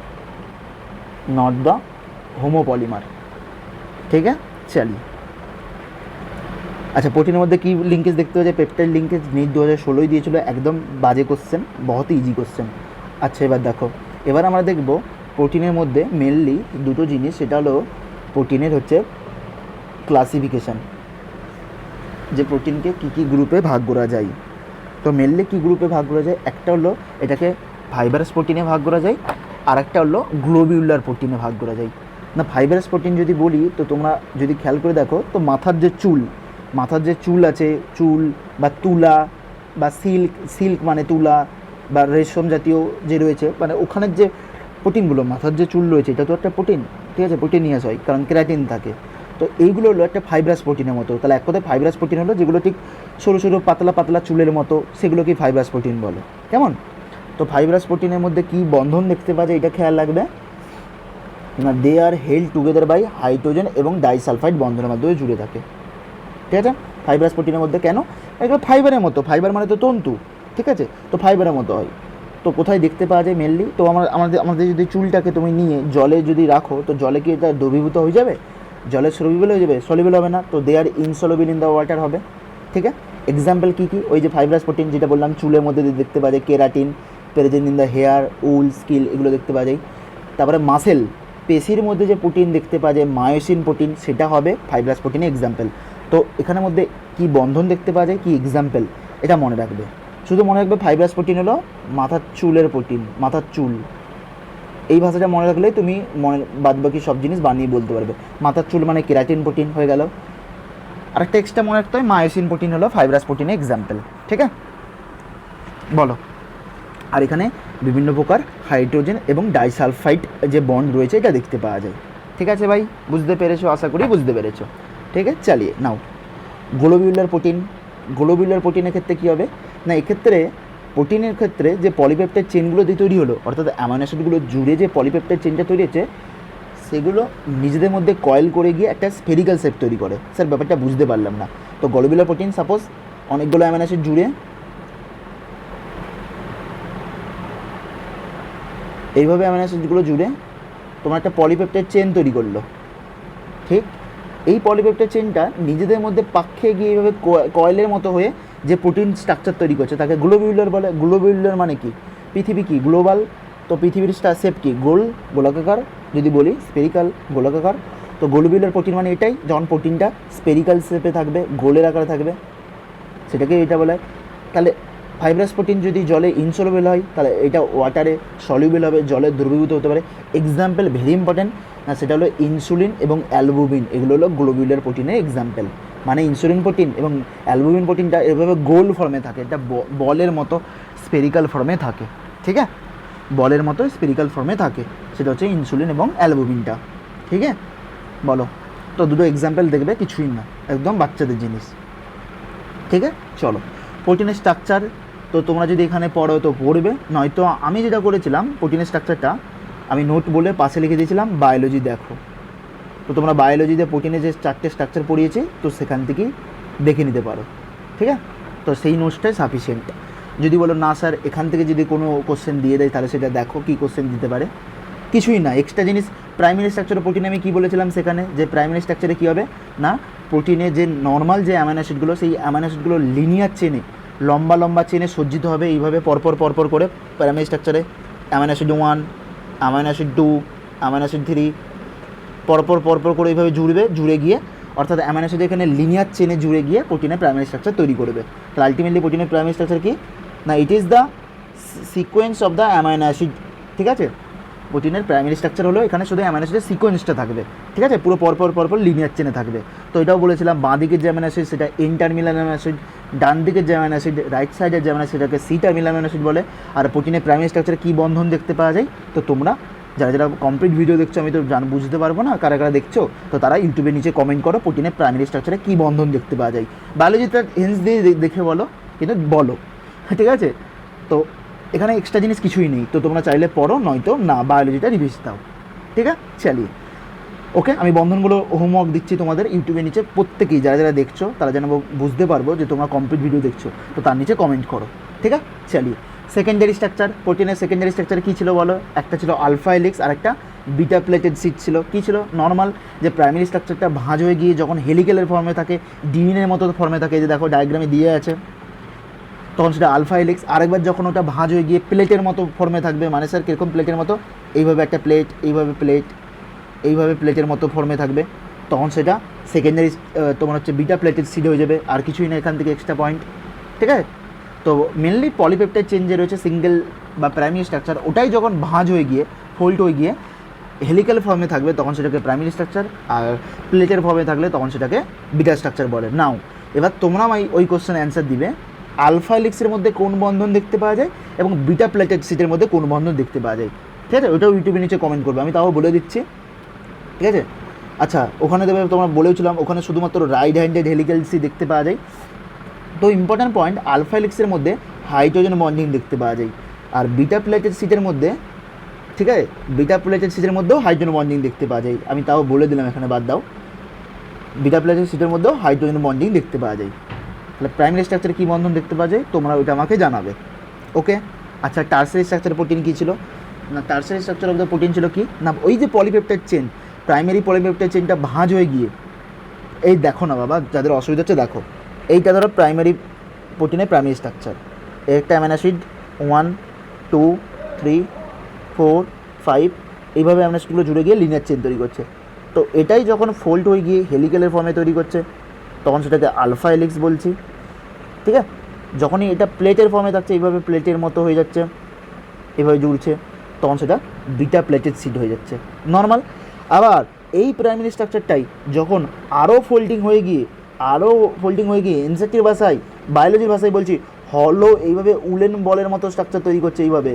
নট দ্য হোমো পলিমার, ঠিক আছে। চালিয়ে আচ্ছা, প্রোটিনের মধ্যে কী লিঙ্কেজ দেখতে পাওয়া যায়, পেপটাইড লিঙ্কেজ। নিট 2016 দিয়েছিল, একদম বাজে কোশ্চেন, বহুত ইজি কোশ্চেন। আচ্ছা, এবার দেখো, এবার আমরা দেখব প্রোটিনের মধ্যে মেনলি দুটো জিনিস, সেটা হলো প্রোটিনের হচ্ছে ক্লাসিফিকেশান, যে প্রোটিনকে কী কী গ্রুপে ভাগ করা যায়। তো মেনলি কী গ্রুপে ভাগ করা যায়, একটা হলো এটাকে ফাইবারাস প্রোটিনে ভাগ করা যায়, আর একটা হলো গ্লোবিউলার প্রোটিনে ভাগ করা যায়। না, ফাইবারাস প্রোটিন যদি বলি তো তোমরা যদি খেয়াল করে দেখো, তো মাথার যে চুল আছে, চুল বা তুলা বা সিল্ক মানে তুলা বা রেশম জাতীয় যে রয়েছে, মানে ওখানের যে প্রোটিনগুলো, মাথার যে চুল রয়েছে এটা তো একটা প্রোটিন, ঠিক আছে, প্রোটিনিয়াস হয় কারণ কেরাটিন থাকে। তো এইগুলো হলো একটা ফাইব্রাস প্রোটিনের মতো। তাহলে এক কথায় ফাইব্রাস প্রোটিন হলো যেগুলো ঠিক সরু সরু পাতলা পাতলা চুলের মতো, সেগুলোকেই ফাইব্রাস প্রোটিন বলে, কেমন। তো ফাইব্রাস প্রোটিনের মধ্যে কী বন্ধন দেখতে পাওয়া যায়, এটা খেয়াল রাখবে না, দে আর হেল্ড টুগেদার বাই হাইড্রোজেন এবং ডাইসালফাইড বন্ধনের মাধ্যমে জুড়ে থাকে, ঠিক আছে। ফাইব্রাস প্রোটিনের মধ্যে কেন, এগুলো ফাইবারের মতো, ফাইবার মানে তো তন্তু, ঠিক আছে, তো ফাইবারের মতো হয়। তো কোথায় দেখতে পাওয়া যায় মেনলি, তো আমাদের যদি চুলটাকে তুমি নিয়ে জলে যদি রাখো, তো জলে কি এটা দ্রবীভূত হয়ে যাবে, জলে সলিবল হয়ে যাবে, সলিবল হবে না, তো দে আর ইনসলুবল ইন দ্য ওয়াটার হবে, ঠিক আছে। এক্সাম্পল কী কী, ওই যে ফাইব্রাস প্রোটিন যেটা বললাম, চুলের মধ্যে দেখতে পাওয়া যায় keratin, present in the hair, wool, skill, এগুলো দেখতে পাওয়া যায়। তারপরে মাসেল, পেশির মধ্যে যে প্রোটিন দেখতে পাওয়া যায় মায়োসিন প্রোটিন, সেটা হবে ফাইব্রাস প্রোটিনের এক্সাম্পল। তো এখানের মধ্যে কি বন্ধন দেখতে পাওয়া যায়, কি এক্সাম্পল, এটা মনে রাখবে। শুধু মনে রাখবে ফাইব্রাস প্রোটিন হলো মাথার চুলের প্রোটিন, মাথার চুল, এই ভাষাটা মনে রাখলেই তুমি বাদবাকি সব জিনিস বানিয়ে বলতে পারবে। মাথার চুল মানে কেরাটিন প্রোটিন হয়ে গেল। আরেকটা এক্সট্রা মনে রাখতে হয়, মায়োসিন প্রোটিন হলো ফাইব্রাস প্রোটিনের এক্সাম্পল, ঠিক আছে, বলো। আর এখানে বিভিন্ন প্রকার হাইড্রোজেন এবং ডাইসালফাইড যে বন্ড রয়েছে এটা দেখতে পাওয়া যায়, ঠিক আছে ভাই, বুঝতে পেরেছো, আশা করি বুঝতে পেরেছো, ঠিক আছে। চালিয়ে নাও, গ্লোবিউলার প্রোটিনের ক্ষেত্রে কী হবে না, এক্ষেত্রে প্রোটিনের ক্ষেত্রে যে পলিপেপটাইড চেনগুলো দিয়ে তৈরি হলো, অর্থাৎ অ্যামাইনো অ্যাসিডগুলো জুড়ে যে পলিপেপটাইড চেনটা তৈরি হচ্ছে, সেগুলো নিজেদের মধ্যে কয়েল করে গিয়ে একটা স্ফেরিক্যাল শেপ তৈরি করে। স্যার ব্যাপারটা বুঝতে পারলাম না। তো গ্লোবিউলার প্রোটিন সাপোজ অনেকগুলো অ্যামাইনো অ্যাসিড জুড়ে এইভাবে অ্যামাইনো অ্যাসিডগুলো জুড়ে তোমার একটা পলিপেপটাইড চেন তৈরি করলো, ঠিক? এই পলিপেপটাইড চেনটা নিজেদের মধ্যে পাক্ষে গিয়ে এইভাবে কয়েলের মতো হয়ে যে প্রোটিন স্ট্রাকচার তৈরি করছে তাকে গ্লোবিউলার বলে। গ্লোবিউলার মানে কি? পৃথিবী কি গ্লোবাল, তো পৃথিবীর শেপ কি গোল, গোলাকার, যদি বলি স্পেরিক্যাল, গোলাকার। তো গ্লোবিউলার প্রোটিন মানে এটাই, যখন প্রোটিনটা স্পেরিক্যাল শেপে থাকবে, গোলের আকারে থাকবে, সেটাকে এটা বলা হয়। তাহলে ফাইব্রাস প্রোটিন যদি জলে ইনসলুবেল হয় তাহলে এটা ওয়াটারে সলিউবেল হবে, জলে দ্রবীভূত হতে পারে। এক্সাম্পল ভেরি ইম্পর্ট্যান্ট, না সেটা হলো ইনসুলিন এবং অ্যালবুমিন, এগুলো হলো গ্লোবিউলার প্রোটিনের এক্সাম্পল। মানে ইনসুলিন প্রোটিন এবং অ্যালবুমিন প্রোটিনটা এভাবে গোল ফর্মে থাকে, এটা বলের মতো স্পেরিক্যাল ফর্মে থাকে, ঠিক আছে? বলের মতো স্পেরিক্যাল ফর্মে থাকে, সেটা হচ্ছে ইনসুলিন এবং অ্যালবুমিনটা, ঠিক আছে? বলো তো, দুটো এক্সাম্পল দেখবে, কিছুই না, একদম বাচ্চাদের জিনিস, ঠিক আছে? চলো, প্রোটিনের স্ট্রাকচার তো তোমরা যদি এখানে পড়ো তো পড়বে, নয়তো আমি যেটা করেছিলাম প্রোটিনের স্ট্রাকচারটা আমি নোট বলে পাশে লিখে দিয়েছিলাম বায়োলজি দেখো। তো তোমরা বায়োলজিতে প্রোটিনের যে 4টে স্ট্রাকচার পড়িয়েছি তো সেখান থেকেই দেখে নিতে পারো, ঠিক আছে? তো সেই নোটসটাই সাফিসিয়েন্ট। যদি বলো না স্যার এখান থেকে যদি কোনো কোশ্চেন দিয়ে দেয় তাহলে সেটা দেখো কী কোশ্চেন দিতে পারে। কিছুই না, এক্সট্রা জিনিস। প্রাইমারি স্ট্রাকচার প্রোটিনে আমি কী বলেছিলাম সেখানে, যে প্রাইমারি স্ট্রাকচারে কী হবে না, প্রোটিনে যে নর্মাল যে অ্যামাইনো অ্যাসিডগুলো, সেই অ্যামাইনো অ্যাসিডগুলো লিনিয়ার চেনে, লম্বা লম্বা চেনে সজ্জিত হবে এইভাবে পরপর করে। প্রাইমারি স্ট্রাকচারে amino acid 1, amino acid 2, amino acid 3 পরপর করে এইভাবে জুড়ে গিয়ে, অর্থাৎ অ্যামাইনো অ্যাসিড এখানে লিনিয়ার চেনে জুড়ে গিয়ে প্রোটিনের প্রাইমারি স্ট্রাকচার তৈরি করবে। তাহলে আলটিমেটলি প্রোটিনের প্রাইমারি স্ট্রাকচার কি না, it is the sequence of the amino acid, ঠিক আছে? প্রোটিনের প্রাইমারি স্ট্রাকচার হলো এখানে শুধু অ্যামাইনো অ্যাসিডের সিকোয়েন্সটা থাকবে, ঠিক আছে? পুরো পরপর লিনিয়ার চেনে থাকবে। তো এটাও বলেছিলাম বাঁ দিকের যে অ্যামাইনো অ্যাসিড সেটা এন টার্মিনাল অ্যামাইনো অ্যাসিড, ডান দিকের যে অ্যামাইনো অ্যাসিড রাইট সাইডের যে অ্যামাইনো অ্যাসিড সেটাকে সি টার্মিনাল অ্যামাইনো অ্যাসিড বলে। আর প্রোটিনের প্রাইমারি স্ট্রাকচারে কী বন্ধন দেখতে পাওয়া যায়, তো তোমরা যারা কমপ্লিট ভিডিও দেখছো, আমি তো বুঝতে পারবো না কারা দেখছো, তো তারা ইউটিউবের নিচে কমেন্ট করো প্রোটিনের প্রাইমারি স্ট্রাকচারে কী বন্ধন দেখতে পাওয়া যায়। বায়োলজিটা হেন্স দিয়ে দেখে বলো, কিন্তু বলো, ঠিক আছে? তো এখানে এক্সট্রা জিনিস কিছুই নেই, তো তোমরা চাইলে পড়ো, নয়তো না বায়োলজিটা রিভিজ দাও, ঠিক আছে? চালিয়ে ওকে, আমি বন্ধনগুলো হোমওয়ার্ক দিচ্ছি তোমাদের ইউটিউবের নিচে, প্রত্যেকেই যারা দেখছো তারা যেন বুঝতে পারবো যে তোমরা কমপ্লিট ভিডিও দেখছো, তো তার নিচে কমেন্ট করো, ঠিক আছে? চালিয়ে সেকেন্ডারি স্ট্রাকচার, প্রোটিনের সেকেন্ডারি স্ট্রাকচার কী ছিল বলো? একটা ছিল আলফা হেলিক্স আর একটা বিটা প্লেটেড সিট ছিল। কী ছিল? নর্মাল যে প্রাইমারি স্ট্রাকচারটা ভাঁজ হয়ে গিয়ে যখন হেলিকেলের ফর্মে থাকে, ডিএনএর মতো ফর্মে থাকে, যে দেখো ডায়াগ্রামে দিয়ে আছে, তখন সেটা আলফা হেলিক্স। আরেকবার যখন ওটা ভাঁজ হয়ে গিয়ে প্লেটের মতো ফর্মে থাকবে, মানে স্যার কীরকম প্লেটের মতো, এইভাবে একটা প্লেট, এইভাবে প্লেটের মতো ফর্মে থাকবে, তখন সেটা সেকেন্ডারি তোমার হচ্ছে বিটা প্লেটেড সিড হয়ে যাবে। আর কিছুই না এখান থেকে এক্সট্রা পয়েন্ট, ঠিক আছে? তো মেনলি পলিপেপটাইড চেন যে রয়েছে সিঙ্গেল বা প্রাইমারি স্ট্রাকচার, ওটাই যখন ভাঁজ হয়ে গিয়ে ফোল্ড হয়ে গিয়ে হেলিক্যাল ফর্মে থাকবে তখন সেটাকে প্রাইমারি স্ট্রাকচার, আর প্লেটের ফর্মে থাকলে তখন সেটাকে বিটা স্ট্রাকচার বলে। নাও এবার তোমরা ওই কোশ্চেন অ্যান্সার দিবে আলফা হেলিক্সের মধ্যে কোন বন্ধন দেখতে পাওয়া যায় এবং বিটা প্লেটেড সিটের মধ্যে কোন বন্ধন দেখতে পাওয়া যায়, ঠিক আছে? ওটাও ইউটিউবের নিচে কমেন্ট করবে, আমি তাও বলে দিচ্ছি, ঠিক আছে? আচ্ছা, ওখানে দেবে, তোমরা বলেছিলাম ওখানে শুধুমাত্র রাইট হ্যান্ডেড হেলিক্যাল সি দেখতে পাওয়া যায়। তো ইম্পর্ট্যান্ট পয়েন্ট, আলফা হেলিক্সের মধ্যে হাইড্রোজেন বন্ডিং দেখতে পাওয়া যায়, আর বিটা প্লেটেড সিটের মধ্যে, ঠিক আছে, বিটা প্লেটেড সিটের মধ্যেও হাইড্রোজেন বন্ডিং দেখতে পাওয়া যায়। আমি তাও বলে দিলাম, এখানে বাদ দাও, বিটা প্লেটেড সিটের মধ্যেও হাইড্রোজেন বন্ডিং দেখতে পাওয়া যায়। তাহলে প্রাইমারি স্ট্রাকচারে কী বন্ধন দেখতে পাওয়া যায় তোমরা ওইটা আমাকে জানাবে, ওকে? আচ্ছা, টার্সারি স্ট্রাকচার প্রোটিন কী ছিল না, tertiary structure of the protein ছিল কি না, ওই যে পলিপেপটাইড চেন, প্রাইমারি পলিপেপটাইড চেনটা ভাঁজ হয়ে গিয়ে, এই দেখো না বাবা, যাদের অসুবিধা হচ্ছে দেখো, এইটা ধরো প্রাইমারি প্রোটিনের প্রাইমারি স্ট্রাকচার, একটা অ্যামাইনো অ্যাসিড 1, 2, 3, 4, 5 এইভাবে অ্যামাইনো অ্যাসিডগুলো জুড়ে গিয়ে লিনিয়ার চেন তৈরি করছে। তো এটাই যখন ফোল্ড হয়ে গিয়ে হেলিক্যালের ফর্মে তৈরি করছে তখন সেটাকে আলফা হেলিক্স বলছি, ঠিক আছে? যখনই এটা প্লেটের ফর্মে থাকছে, এইভাবে প্লেটের মতো হয়ে যাচ্ছে, এভাবে জুড়ছে, তখন সেটা বিটা প্লেটেড সিড হয়ে যাচ্ছে, নর্মাল। আবার এই প্রাইমারি স্ট্রাকচারটাই যখন আরও ফোল্ডিং হয়ে গিয়ে এনসেক্টির ভাষায়, বায়োলজির ভাষায় বলছি, হলো এইভাবে উলেন বলের মতো স্ট্রাকচার তৈরি করছে, এইভাবে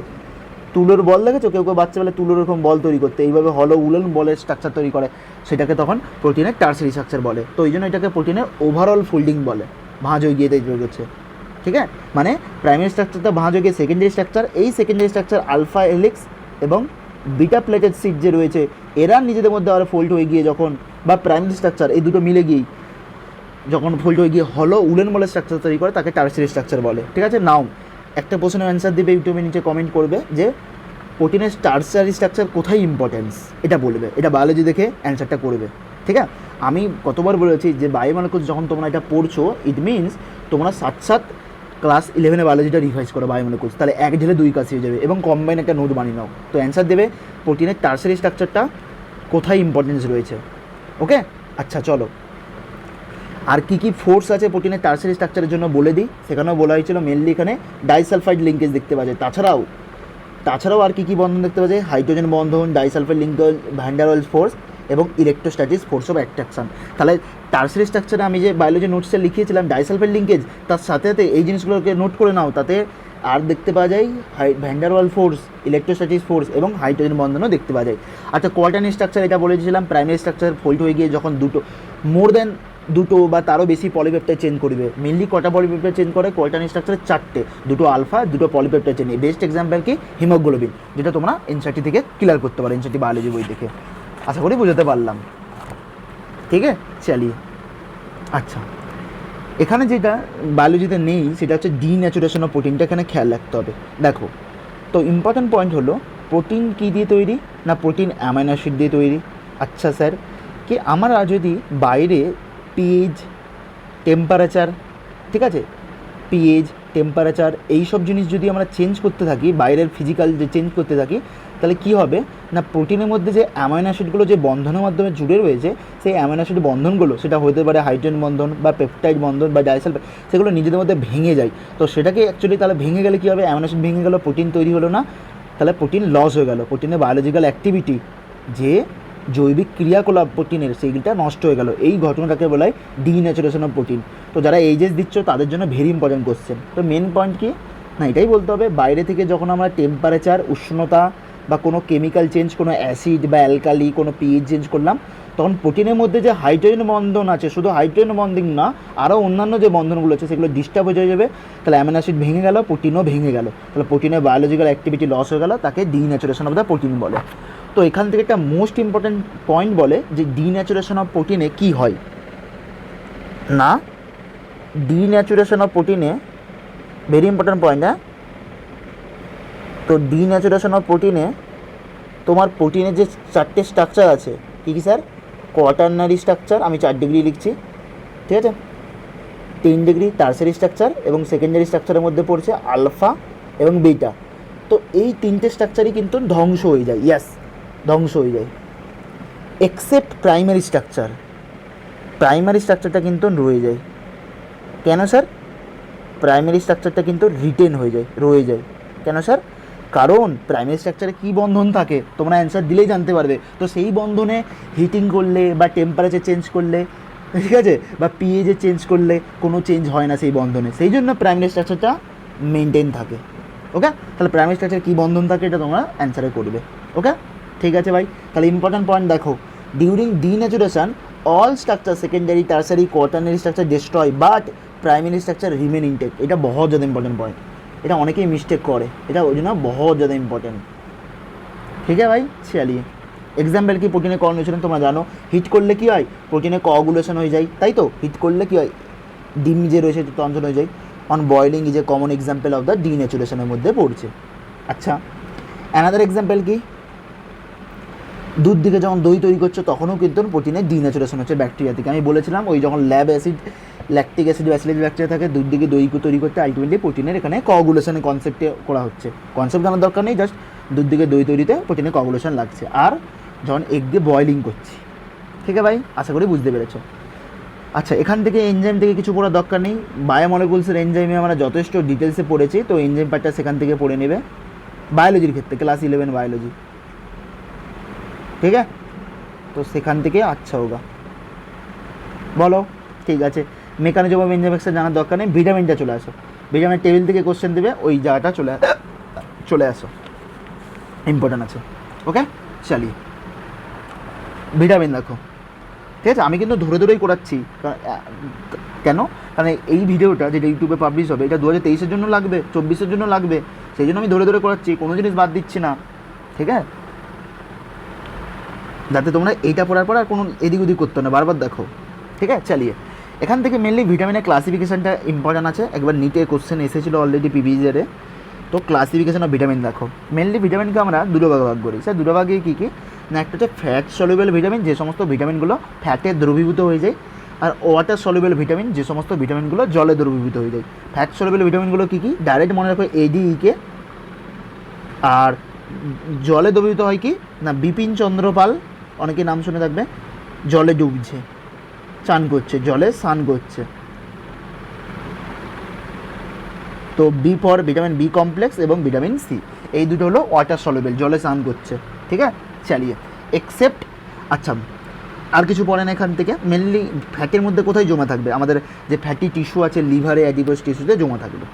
তুলোর বল দেখেছো, কেউ বাচ্চাবেলায় তুলোর এরকম বল তৈরি করতে, এইভাবে হলো উলেন বলের স্ট্রাকচার তৈরি করে, সেটাকে তখন প্রোটিনের টার্সারি স্ট্রাকচার বলে। তো এই জন্য এটাকে প্রোটিনের ওভারঅল ফোল্ডিং বলে, ভাঁজ হয়ে গিয়ে তৈরি করছে, ঠিক আছে? মানে প্রাইমারি স্ট্রাকচারটা ভাঁজ হয়ে গিয়ে সেকেন্ডারি স্ট্রাকচার, এই সেকেন্ডারি স্ট্রাকচার আলফা হেলিক্স এবং বিটা প্লেটেড সিট যে রয়েছে এরা নিজেদের মধ্যে আবার ফোল্ড হয়ে গিয়ে যখন, বা প্রাইমারি স্ট্রাকচার এই দুটো মিলে গিয়েই যখন ফোল্ড হয়ে গিয়ে হলো উলেন বলের স্ট্রাকচার তৈরি করে, তাকে টার্সারি স্ট্রাকচার বলে, ঠিক আছে? নাও একটা প্রশ্নের অ্যান্সার দিবে, ইউটিউবের নিচে কমেন্ট করবে যে প্রোটিনের টারশারি স্ট্রাকচার কোথায় ইম্পর্টেন্স এটা বলবে, এটা বায়োলজি দেখে অ্যান্সারটা করবে। ঠিক আছে, আমি কতবার বলেছি যে বায়োমলিকুলস যখন তোমরা এটা পড়ছো ইট মিনস তোমরা সাথ ক্লাস 11 বায়োলজিটা রিভাইজ করো বায়োমলিকুলস, তাহলে এক ঢেলে দুই কাজ হয়ে যাবে এবং কম্বাইন একটা নোট বানিয়ে নাও। তো অ্যান্সার দেবে প্রোটিনের টারশারি স্ট্রাকচারটা কোথায় ইম্পর্টেন্স রয়েছে। ওকে, আচ্ছা চলো, আর কী কী ফোর্স আছে প্রোটিনের টারশারি স্ট্রাকচারের জন্য বলে দিই। সেখানেও বলা হয়েছিল মেনলি এখানে ডাইসালফাইড লিঙ্কেজ দেখতে পাওয়া যায়। তাছাড়াও আর কী কী বন্ধন দেখতে পাওয়া যায়, হাইড্রোজেন বন্ধন, disulphide linkage, van der Waals force এবং ইলেকট্রোস্ট্যাটিক ফোর্স অফ অ্যাট্রাকশন। তাহলে টারশারি স্ট্রাকচারে আমি যে বায়োলজি নোটসে লিখিয়েছিলাম ডাইসালফাইড লিঙ্কেজ, তার সাথে সাথে এই জিনিসগুলোকে নোট করে নাও। তাতে আর দেখতে পাওয়া যায় van der Waals force, electrostatic force এবং হাইড্রোজেন বন্ধনও দেখতে পাওয়া যায়। আচ্ছা, কোয়াটার্নারি স্ট্রাকচার এটা বলেছিলাম প্রাইমারি স্ট্রাকচার ফোল্ড হয়ে গিয়ে যখন মোর দ্যান দুটো বা তারও বেশি পলিপেপটাইড চেঞ্জ করবে। মেনলি কটা পলিপেপটাইড চেঞ্জ করে কোয়াটার্নারি স্ট্রাকচারে? 4টে, দুটো আলফা, দুটো পলিপেপটাইড চেঞ্জ। বেস্ট এক্সাম্পল কি? হিমোগ্লোবিন, যেটা তোমরা এনসিইআরটি থেকে ক্লিয়ার করতে পারো, এনসিইআরটি বায়োলজি বই থেকে। আশা করি বুঝাতে পারলাম। ঠিক আছে, চালিয়ে। আচ্ছা, এখানে যেটা বায়োলজিতে নেই সেটা হচ্ছে ডিন্যাচুরেশন অফ প্রোটিনটা এখানে খেয়াল রাখতে হবে। দেখো, তো ইম্পর্ট্যান্ট পয়েন্ট হলো প্রোটিন কী দিয়ে তৈরি না, প্রোটিন অ্যামাইনো অ্যাসিড দিয়ে তৈরি। আচ্ছা স্যার, কি আমরা যদি বাইরে পিএইচ, টেম্পারেচার, ঠিক আছে, পিএইচ, টেম্পারেচার এইসব জিনিস যদি আমরা চেঞ্জ করতে থাকি, বাইরের ফিজিক্যাল যে চেঞ্জ করতে থাকি, তাহলে কী হবে না, প্রোটিনের মধ্যে যে অ্যামাইনো অ্যাসিডগুলো যে বন্ধনের মাধ্যমে জুড়ে রয়েছে, সেই অ্যামাইনো অ্যাসিড বন্ধনগুলো, সেটা হতে পারে হাইড্রোজেন বন্ধন বা পেপটাইড বন্ধন বা ডাইসালফাইড, সেগুলো নিজেদের মধ্যে ভেঙে যায়। তো সেটাকে অ্যাকচুয়ালি তাহলে ভেঙে গেলে কী হবে, অ্যামাইনো অ্যাসিড ভেঙে গেল, প্রোটিন তৈরি হলো না, তাহলে প্রোটিন লস হয়ে গেল। প্রোটিনের বায়োলজিক্যাল অ্যাক্টিভিটি, যে জৈবিক ক্রিয়াকলাপ প্রোটিনের, সেইটা নষ্ট হয়ে গেল। এই ঘটনাটাকে বলা হয় ডিন্যাচুরেশন অফ প্রোটিন। তো যারা এইচএস দিচ্ছ তাদের জন্য ভেরি ইম্পর্টেন্ট কোশ্চেন। তো মেন পয়েন্ট কি না, এটাই বলতে হবে বাইরে থেকে যখন আমরা টেম্পারেচার, উষ্ণতা বা কোনো কেমিক্যাল চেঞ্জ, কোনো অ্যাসিড বা অ্যালকালি, কোনো পিএইচ চেঞ্জ করলাম, তখন প্রোটিনের মধ্যে যে হাইড্রোজেন বন্ধন আছে, শুধু হাইড্রোজেন বন্ডিং না, আরও অন্যান্য যে বন্ধনগুলো আছে সেগুলো ডিস্টার্ব হয়ে যাবে। তাহলে অ্যামিনো অ্যাসিড ভেঙে গেল, প্রোটিনও ভেঙে গেল, তাহলে প্রোটিনের বায়োলজিক্যাল অ্যাক্টিভিটি লস হয়ে গেল, তাকে ডিন্যাচুরেশন অফ দ্য প্রোটিন বলে। তো এখান থেকে একটা মোস্ট ইম্পর্ট্যান্ট পয়েন্ট বলে যে ডিন্যাচুরেশন অফ প্রোটিনে কী হয় না, ডিন্যাচুরেশন অফ প্রোটিনে ভেরি ইম্পর্ট্যান্ট পয়েন্ট। হ্যাঁ, তো ডিন্যাচুরেশন অফ প্রোটিনে তোমার প্রোটিনের যে 4টে স্ট্রাকচার আছে, কী কী স্যার? কোয়াটার্নারি স্ট্রাকচার, আমি 4 ডিগ্রি লিখছি, ঠিক আছে, 3 ডিগ্রি টারশারি স্ট্রাকচার এবং সেকেন্ডারি স্ট্রাকচারের মধ্যে পড়ছে আলফা এবং বিটা। তো এই 3টে স্ট্রাকচারই কিন্তু ধ্বংস হয়ে যায়, ইয়াস ধ্বংস হয়ে যায়, এক্সেপ্ট প্রাইমারি স্ট্রাকচার। প্রাইমারি স্ট্রাকচারটা কিন্তু রয়ে যায়। কেন স্যার? প্রাইমারি স্ট্রাকচারটা কিন্তু রিটেন হয়ে যায়, রয়ে যায়। কেন স্যার? কারণ প্রাইমারি স্ট্রাকচারে কী বন্ধন থাকে তোমরা অ্যান্সার দিলেই জানতে পারবে। তো সেই বন্ধনে হিটিং করলে বা টেম্পারেচার চেঞ্জ করলে, ঠিক আছে, বা পিএইচে চেঞ্জ করলে কোনো চেঞ্জ হয় না সেই বন্ধনে, সেই জন্য প্রাইমারি স্ট্রাকচারটা মেনটেন থাকে। ওকে, তাহলে প্রাইমারি স্ট্রাকচার কী বন্ধন থাকে এটা তোমরা অ্যান্সারে করবে। ওকে, ঠিক আছে ভাই, তাহলে ইম্পর্ট্যান্ট পয়েন্ট দেখো, during denaturation all structure secondary, tertiary, quaternary structure destroy but primary structure remain intact. এটা বহুত ज़्यादा ইম্পর্টেন্ট পয়েন্ট, এটা অনেকেই মিস্টেক করে, এটা ওই জন্য বহুত ज़्यादा ইম্পর্টেন্ট। ঠিক আছে ভাই, চলিয়ে এক্সাম্পল কি, প্রোটিনের কোঅগুলেশন তোমরা জানো, হিট করলে কী হয়, প্রোটিনের কোঅগুলেশন হয়ে যায়, তাই তো? হিট করলে কী হয়, ডিম যে রয়েছে তঞ্চন হয়ে যায়। On boiling is a common example of the ডিন্যাচুরেশনের মধ্যে পড়ছে। আচ্ছা, অ্যানাদার এক্সাম্পল কি, দুধ থেকে যখন দই তৈরি করছো তখনও কিন্তু প্রোটিনের ডিন্যাচুরেশন হচ্ছে ব্যাকটেরিয়া থেকে। আমি বলেছিলাম ওই যখন lab acid, lactic acid, bacillus bacteria থাকে, দুধ দিকে দই তৈরি করতে আলটিমেটলি প্রোটিনের এখানে কোঅগুলেশনের কনসেপ্টে করা হচ্ছে। কনসেপ্ট জানার দরকার নেই, জাস্ট দুধ দিকে দই তৈরিতে প্রোটিনের কোঅগুলেশন লাগছে। আর যখন এগ দিয়ে বয়েলিং করছি, ঠিক আছে ভাই, আশা করি বুঝতে পেরেছো। আচ্ছা, এখান থেকে এনজাইম থেকে কিছু পড়ার দরকার নেই, বায়োমলিকুলসের এনজাইমে আমরা যথেষ্ট ডিটেলসে পড়েছি, তো এনজাইম পার্টটা সেখান থেকে পড়ে নেবে বায়োলজির ক্ষেত্রে, ক্লাস 11 বায়োলজি, ঠিক আছে, তো সেখান থেকে আচ্ছা হোগা। বলো, ঠিক আছে, মেকানিজম অফ এনজাইম এক্সের জানার দরকার নেই, ভিটামিনটা চলে আসো, ভিটামিন টেবিল থেকে কোশ্চেন দেবে, ওই জায়গাটা চলে আসো, ইম্পর্ট্যান্ট আছে। ওকে, চালিয়ে ভিটামিন দেখো, ঠিক আছে, আমি কিন্তু ধরে ধরেই করাচ্ছি। কেন? কারণ এই ভিডিওটা যেটা ইউটিউবে পাবলিশ হবে, এটা 2023-এর জন্য লাগবে, 24-এর জন্য লাগবে, সেই জন্য আমি ধরে ধরে করাচ্ছি, কোনো জিনিস বাদ দিচ্ছি না, ঠিক আছে, যাতে তোমরা এইটা পড়ার পর আর কোনো এদিক ওদিক করতে না, বারবার দেখো, ঠিক আছে, চালিয়ে। এখান থেকে মেনলি ভিটামিনের ক্লাসিফিকেশানটা ইম্পর্ট্যান্ট আছে, একবার নিটে কোশ্চেন এসেছিলো অলরেডি প্রিভিয়াস ইয়ারে। তো ক্লাসিফিকেশন অফ ভিটামিন দেখো, মেনলি ভিটামিনকে আমরা দুটো ভাগে ভাগ করি। স্যার দুটো ভাগে কী কী না, একটা হচ্ছে ফ্যাট সলিউবল ভিটামিন, যে সমস্ত ভিটামিনগুলো ফ্যাটে দ্রবীভূত হয়ে যায়, আর ওয়াটার সলিউবল ভিটামিন, যে সমস্ত ভিটামিনগুলো জলে দ্রবীভূত হয়ে যায়। ফ্যাট সলিউবল ভিটামিনগুলো কী কী, ডাইরেক্ট মনে রাখো ADE, আর জলে দ্রবীভূত হয় কি না বিপিন চন্দ্র পাল, অনেকে নাম শুনে থাকবে, জলে ডুবছে, চান করছে, জলে স্নান করছে। তো B for vitamin B complex এবং ভিটামিন সি, এই দুটো হলো ওয়াটার সলিউবল, জলে স্নান করছে। ঠিক আছে, চালিয়ে এক্সেপ্ট। আচ্ছা, আর কিছু পড়ে না এখান থেকে। মেনলি ফ্যাটের মধ্যে কোথায় জমা থাকবে, আমাদের যে ফ্যাটি টিস্যু আছে লিভারে, অ্যাডিপোজ টিস্যুতে জমা থাকবে।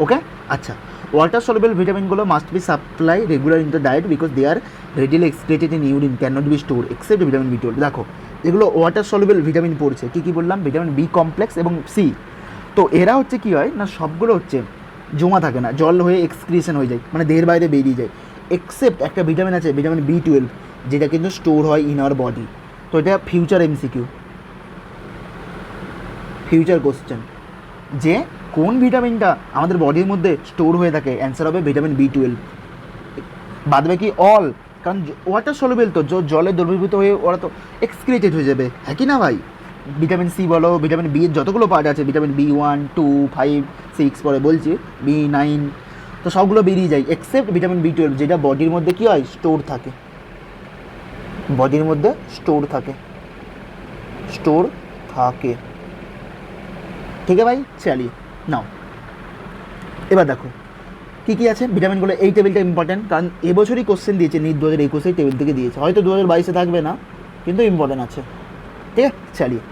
ওকে, আচ্ছা, ওয়াটার সলিউবল ভিটামিনগুলো must be supply regular in the diet because they are readily excreted in urine, can not be store except vitamin B12। দেখো এগুলো ওয়াটার সলিউবল ভিটামিন পড়ছে, কী কী বললাম, ভিটামিন বি কমপ্লেক্স এবং C. তো এরা হচ্ছে কী হয় না, সবগুলো হচ্ছে জমা থাকে না, জল হয়ে এক্সক্রিশন হয়ে যায়, মানে দেহের বাইরে বেরিয়ে যায়। এক্সেপ্ট একটা ভিটামিন আছে, ভিটামিন B12, যেটা কিন্তু স্টোর হয় ইন আওয়ার বডি। তো এটা ফিউচার MCQ, ফিউচার কোশ্চেন, যে কোন ভিটামিনটা আমাদের বডির মধ্যে স্টোর হয়ে থাকে, অ্যান্সার হবে ভিটামিন B12। বাদ বাকি অল, কারণ ওয়াটার সলিউবল তো জলে দ্রবীভূত হয়ে ওরা তো এক্সক্রিটেড হয়ে যাবে, হ্যাঁ কি না ভাই। ভিটামিন সি বলো, ভিটামিন বি এর যতগুলো পার্ট আছে, ভিটামিন B1, 2, 5, 6 পরে বলছি, B9, তো সবগুলো বেরিয়ে যায় এক্সেপ্ট ভিটামিন B12, যেটা বডির মধ্যে কী হয়, স্টোর থাকে, বডির মধ্যে স্টোর থাকে, স্টোর থাকে। ঠিক আছে ভাই, চালিয়ে নাও। এবার দেখো কী কী আছে ভিটামিনগুলো, এই টেবিলটা ইম্পর্টেন্ট, কারণ এবছরই কোশ্চেন দিয়েছে, নিট 2021 টেবিল থেকে দিয়েছে, হয়তো 2022 থাকবে না, কিন্তু ইম্পর্টেন্ট আছে। ঠিক আছে, চালিয়ে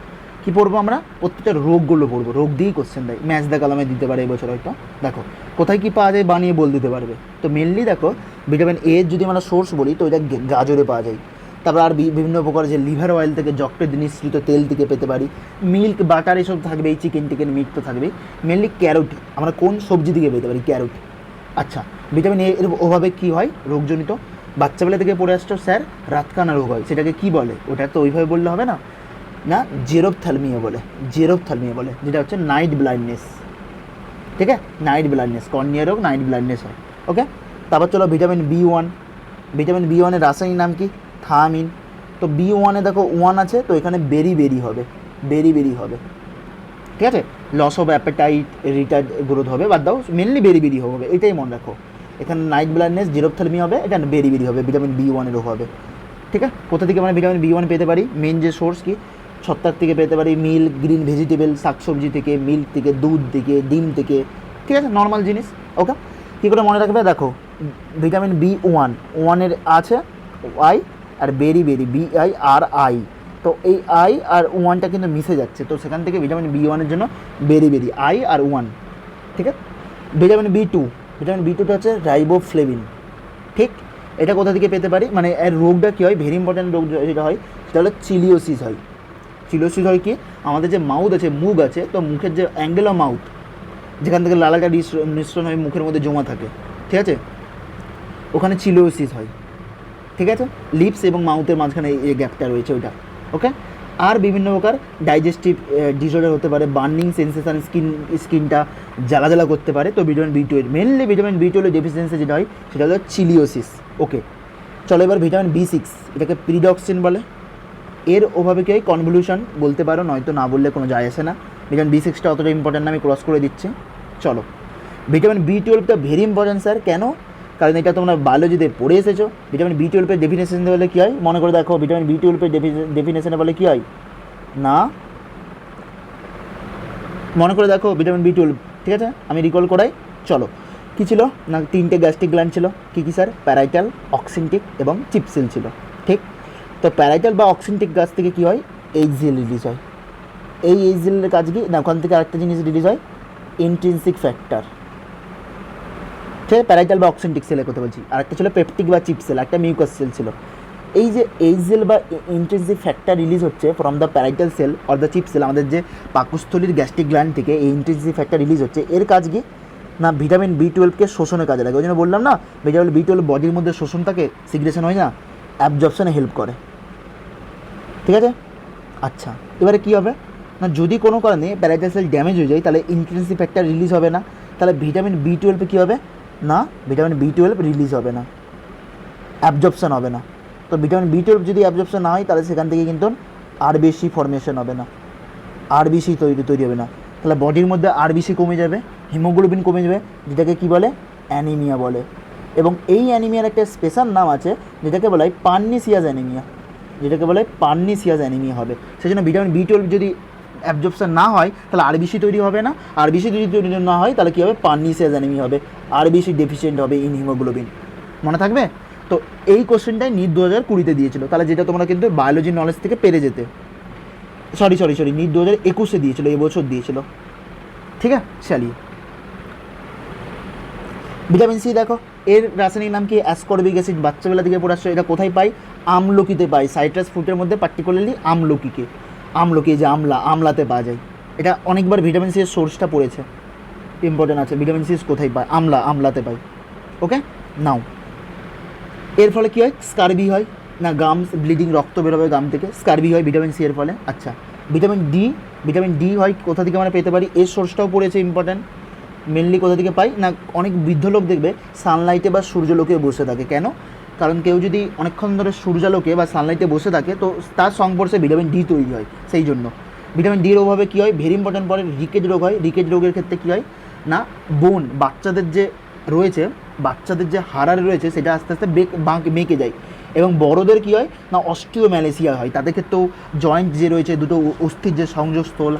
কী পড়বো আমরা, প্রত্যেকটা রোগগুলো পড়বো, রোগ দিয়েই কোশ্চেন দেয়, ম্যাচ দ্য কালামে দিতে পারে এবছর হয়তো। দেখো কোথায় কী পাওয়া যায় বানিয়ে বল দিতে পারবে। তো মেনলি দেখো ভিটামিন এর যদি আমরা সোর্স বলি তো এটা গাজরে পাওয়া যায়, তারপর আর বিভিন্ন প্রকার যে লিভার অয়েল থেকে, যকৃৎ নিঃসৃত তেল থেকে পেতে পারি, মিল্ক বাটার এসব থাকবে, এই চিকেন টিকেন মিট তো থাকবেই। মেনলি ক্যারোট আমরা কোন সবজি থেকে পেতে পারি, ক্যারোট। আচ্ছা, ভিটামিন এ এর অভাবে কী হয় রোগজনিত, বাচ্চাবেলা থেকে পড়ে আসছো স্যার, রাতকানা রোগ হয়, সেটাকে কী বলে, ওটা তো ওইভাবে বললে হবে না, না জেরোপথ্যালমিয়া বলে, জেরোপথ্যালমিয়া বলে, যেটা হচ্ছে নাইট ব্লাইন্ডনেস। ঠিক আছে, নাইট ব্লাইন্ডনেস, কর্নিয়া রোগ, নাইট ব্লাইন্ডনেস হয়। ওকে, তারপর চলো ভিটামিন B1, ভিটামিন B1-এর রাসায়নিক নাম কি, থায়ামিন। তো B1-এ দেখো 1 আছে, তো এখানে বেরি হবে, বেরি হবে। ঠিক আছে, loss of appetite, retard growth হবে, বাদ দাও, মেনলি বেরি হবে, এটাই মনে রাখো। এখানে নাইট ব্লাইন্ডনেস, জেরোপথ্যালমিয়া হবে, এটা বেরি হবে, ভিটামিন B1-এরও হবে। ঠিক আছে, কোথা থেকে আমরা ভিটামিন B1 পেতে পারি, মেন যে সোর্স কি, ছত্রাক থেকে পেতে পারি, মিল্ক, গ্রিন ভেজিটেবল, শাকসবজি থেকে, মিল্ক থেকে, দুধ থেকে, ডিম থেকে। ঠিক আছে, নর্মাল জিনিস। ওকে, কী করে মনে রাখবে, দেখো ভিটামিন B1, 1-এর আছে আই, আর বেরি BIRI, তো এই আই আর 1টা কিন্তু মিশে যাচ্ছে, তো সেখান থেকে ভিটামিন B1-এর জন্য বেরি আই আর 1। ঠিক আছে, ভিটামিন B2টা হচ্ছে রাইবোফ্লেভিন। ঠিক, এটা কোথা থেকে পেতে পারি, মানে এর রোগটা কী হয়, ভেরি ইম্পর্ট্যান্ট রোগ যেটা হয় সেটা হলো চিলিওসিস হয়। চিলিওসিস হয় কি, আমাদের যে মাউথ আছে, মুখ আছে, তো মুখের যে অ্যাঙ্গেল অফ মাউথ, যেখান থেকে লালাটা মিশ্রণ হয়ে মুখের মধ্যে জমা থাকে, ঠিক আছে, ওখানে চিলিওসিস হয়। ঠিক আছে, লিপস এবং মাউথের মাঝখানে এই গ্যাপটা রয়েছে ওইটা। ওকে, আর বিভিন্ন প্রকার ডাইজেস্টিভ ডিসঅর্ডার হতে পারে, বার্নিং সেন্সেশন, স্কিনটা জ্বালা করতে পারে। তো vitamin B12, mainly vitamin B12 deficiency যেটা হয় সেটা হলো চিলিওসিস। ওকে, চলো এবার ভিটামিন B6, এটাকে পিরিডক্সিন বলে, এর অভাবে কি হয়, কনভলিউশন বলতে পারো, নয়তো না বললে কোনো যায় আসে না। ভিটামিন B6টা অতটা ইম্পর্টেন্ট না, আমি ক্রস করে দিচ্ছি। চলো, ভিটামিন B12টা ভেরি ইম্পর্টেন্ট স্যার, কেন, কারণ এটা তোমরা বায়োলজিতে পড়ে এসেছো। ভিটামিন B12-এর ডেফিনেশন বলে কী হয়, মনে করে দেখো, ভিটামিন B12-এর ডেফিনেশনে বলে কী হয় না, মনে করে দেখো ভিটামিন B12। ঠিক আছে, আমি রিকল করাই। চলো, কী ছিল না, 3টে গ্যাস্ট্রিক গ্ল্যান্ড ছিল, কী কী স্যার, প্যারাইটাল, অক্সিনটিক এবং চিপসিল ছিল। ঠিক, তো প্যারাইটাল বা অক্সিনটিক গাছ থেকে কী হয়, HCl রিলিজ হয়। এই HCl-এর কাজ কি না, ওখান থেকে আরেকটা জিনিস রিলিজ হয়, ইন্ট্রিনসিক ফ্যাক্টর। ঠিক আছে, প্যারাইটাল বা অক্সিনটিক সেলের কথা বলছি, আরেকটা ছিল পেপটিক বা চিপ সেল, একটা মিউকাস সেল ছিল। এই যে HCl বা ইন্ট্রিনসিক ফ্যাক্টর রিলিজ হচ্ছে from the parietal cell or the chief cell, আমাদের যে পাকস্থলীর গ্যাস্ট্রিক গ্ল্যান্ড থেকে এই ইন্ট্রিনসিক ফ্যাক্টর রিলিজ হচ্ছে, এর কাজ কি না, ভিটামিন B12-কে শোষণের কাজে লাগে। ওই জন্য বললাম না, ভিটামিন B12 বডির মধ্যে শোষণ থাকে, সিগ্রেশন হয় না, অ্যাবজর্পশনে হেল্প করে। ঠিক আছে, আচ্ছা, এবারে কী হবে না, যদি কোনো কারণে প্যারাইটাল সেল ড্যামেজ হয়ে যায়, তাহলে ইন্ট্রিনসিক ফ্যাক্টর রিলিজ হবে না, তাহলে ভিটামিন B12 কী হবে না ভিটামিন B12 রিলিজ হবে না, অ্যাবজর্পশন হবে না। তো ভিটামিন B12 যদি অ্যাবজর্পশন না হয় তাহলে সেখান থেকে কিন্তু আরবিসি ফর্মেশন হবে না, আরবিসি তৈরি হবে না। তাহলে বডির মধ্যে আরবিসি কমে যাবে, হিমোগ্লোবিন কমে যাবে, যেটাকে কী বলে, অ্যানিমিয়া বলে। এবং এই অ্যানিমিয়ার একটা স্পেশাল নাম আছে যেটাকে বলা হয় পার্নিসিয়াস অ্যানিমিয়া, যেটাকে বলা হয় পার্নিসিয়াস অ্যানিমিয়া হবে। সেই জন্য ভিটামিন B12 যদি অ্যাবজর্পশন না হয় তাহলে আরবিসি তৈরি হবে না, আরবিসি যদি তৈরি না হয় তাহলে কী হবে, পার্নিসিয়াস অ্যানিমিয়া হবে, আরবিসি ডেফিসিয়েন্ট হবে ইন হিমোগ্লোবিন। মনে থাকবে তো? এই কোশ্চেনটাই নিট 2020-তে দিয়েছিল, তাহলে যেটা তোমরা কিন্তু বায়োলজি নলেজ থেকে পেরে যেতে। সরি নিট 2021-এ দিয়েছিল, এবছর দিয়েছিল। ঠিক আছে, চালিয়ে ভিটামিন সি দেখো, এর রাসায়নিক নাম কি, অ্যাসকর্বিক অ্যাসিড। বাচ্চাবেলা থেকে পড়ে আসছো। এটা কোথায় পাই, আমলকিতে পাই, সাইট্রাস ফ্রুটের মধ্যে পার্টিকুলারলি আমলকি যে আমলাতে পাওয়া যায়। এটা অনেকবার ভিটামিন সি এর সোর্সটা পড়েছে, ইম্পর্টেন্ট আছে। ভিটামিন সি কোথায় পাই, আমলাতে পাই। ওকে নাও, এর ফলে কী হয়, স্কারবি হয় না, গামস ব্লিডিং, রক্ত বেরোবে গাম থেকে, স্কারবি হয় ভিটামিন সি এর ফলে। আচ্ছা, ভিটামিন ডি হয় কোথা থেকে আমরা পেতে পারি, এর সোর্সটাও পড়েছে, ইম্পর্টেন্ট। মেনলি কোথা থেকে পাই না, অনেক বৃদ্ধ লোক দেখবে সানলাইটে বা সূর্যালোকে বসে থাকে। কেন? কারণ কেউ যদি অনেকক্ষণ ধরে সূর্যালোকে বা সানলাইটে বসে থাকে তো তার সংস্পর্শে ভিটামিন ডি তৈরি হয়। সেই জন্য ভিটামিন ডির অভাবে কী হয়, ভেরি ইম্পর্টেন্ট পরে রিকেজ রোগ হয়। রিকেজ রোগের ক্ষেত্রে কী হয় না, বোন বাচ্চাদের যে রয়েছে, বাচ্চাদের যে হাড় রয়েছে সেটা আস্তে আস্তে মেকে যায়। এবং বড়োদের কী হয় না, অস্টিওম্যালেসিয়া হয়। তাদের ক্ষেত্রেও জয়েন্ট যে রয়েছে, দুটো অস্থির যে সংযোগস্থল,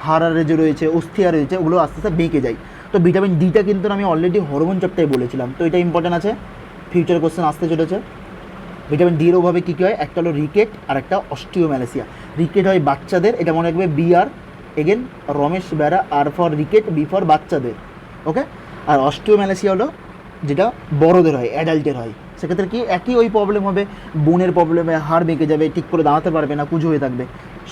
হাড়ারে যে রয়েছে, অস্থিয়া রয়েছে, ওগুলো আস্তে আস্তে বেঁকে যায়। তো ভিটামিন ডিটা কিন্তু আমি অলরেডি হরমোন চ্যাপ্টারে বলেছিলাম, তো এটা ইম্পর্টেন্ট আছে, ফিউচার কোশ্চেন আসতে চলেছে। ভিটামিন ডির অভাবে কী কী হয়, একটা হলো রিকেট আর একটা অস্টিওম্যালেসিয়া। রিকেট হয় বাচ্চাদের, এটা মনে রাখবে, BR again Ramesh Bera, R for rickets, B for বাচ্চাদের। ওকে, আর অস্টিওম্যালেসিয়া হলো যেটা বড়োদের হয়, অ্যাডাল্টের হয়। সেক্ষেত্রে কি একই ওই প্রবলেম হবে, বোনের প্রবলেমে হাড় বেঁকে যাবে, ঠিক করে দাঁড়াতে পারবে না, কুঁজো হয়ে থাকবে।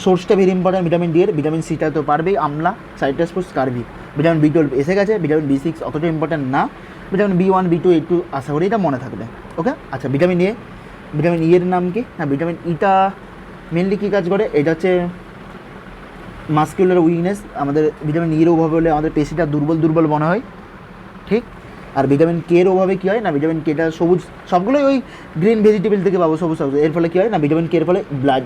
সোর্সটা ভেরি ইম্পর্টেন্ট ভিটামিন ডি এর। ভিটামিন সিটা তো পারবেই, আমলা, citrus fruit, scurvy. Vitamin B12 এসে গেছে, ভিটামিন B6 অতটা ইম্পর্টেন্ট না, ভিটামিন B1, B2, A2 আশা করি এটা মনে থাকবে। ওকে, আচ্ছা ভিটামিন ই এর নাম কি, হ্যাঁ ভিটামিন ইটা মেনলি কী কাজ করে, এটা হচ্ছে মাস্কুলার উইকনেস। আমাদের ভিটামিন ইর অভাবে হলে আমাদের পেশিটা দুর্বল মনে হয়, ঠিক। আর ভিটামিন কে এর অভাবে কী হয় না, ভিটামিন কেটা সবুজ, সবগুলোই ওই গ্রিন ভেজিটেবল থেকে পাবো, সবুজ। এর ফলে কী হয় না, ভিটামিন কে এর ফলে ব্লাড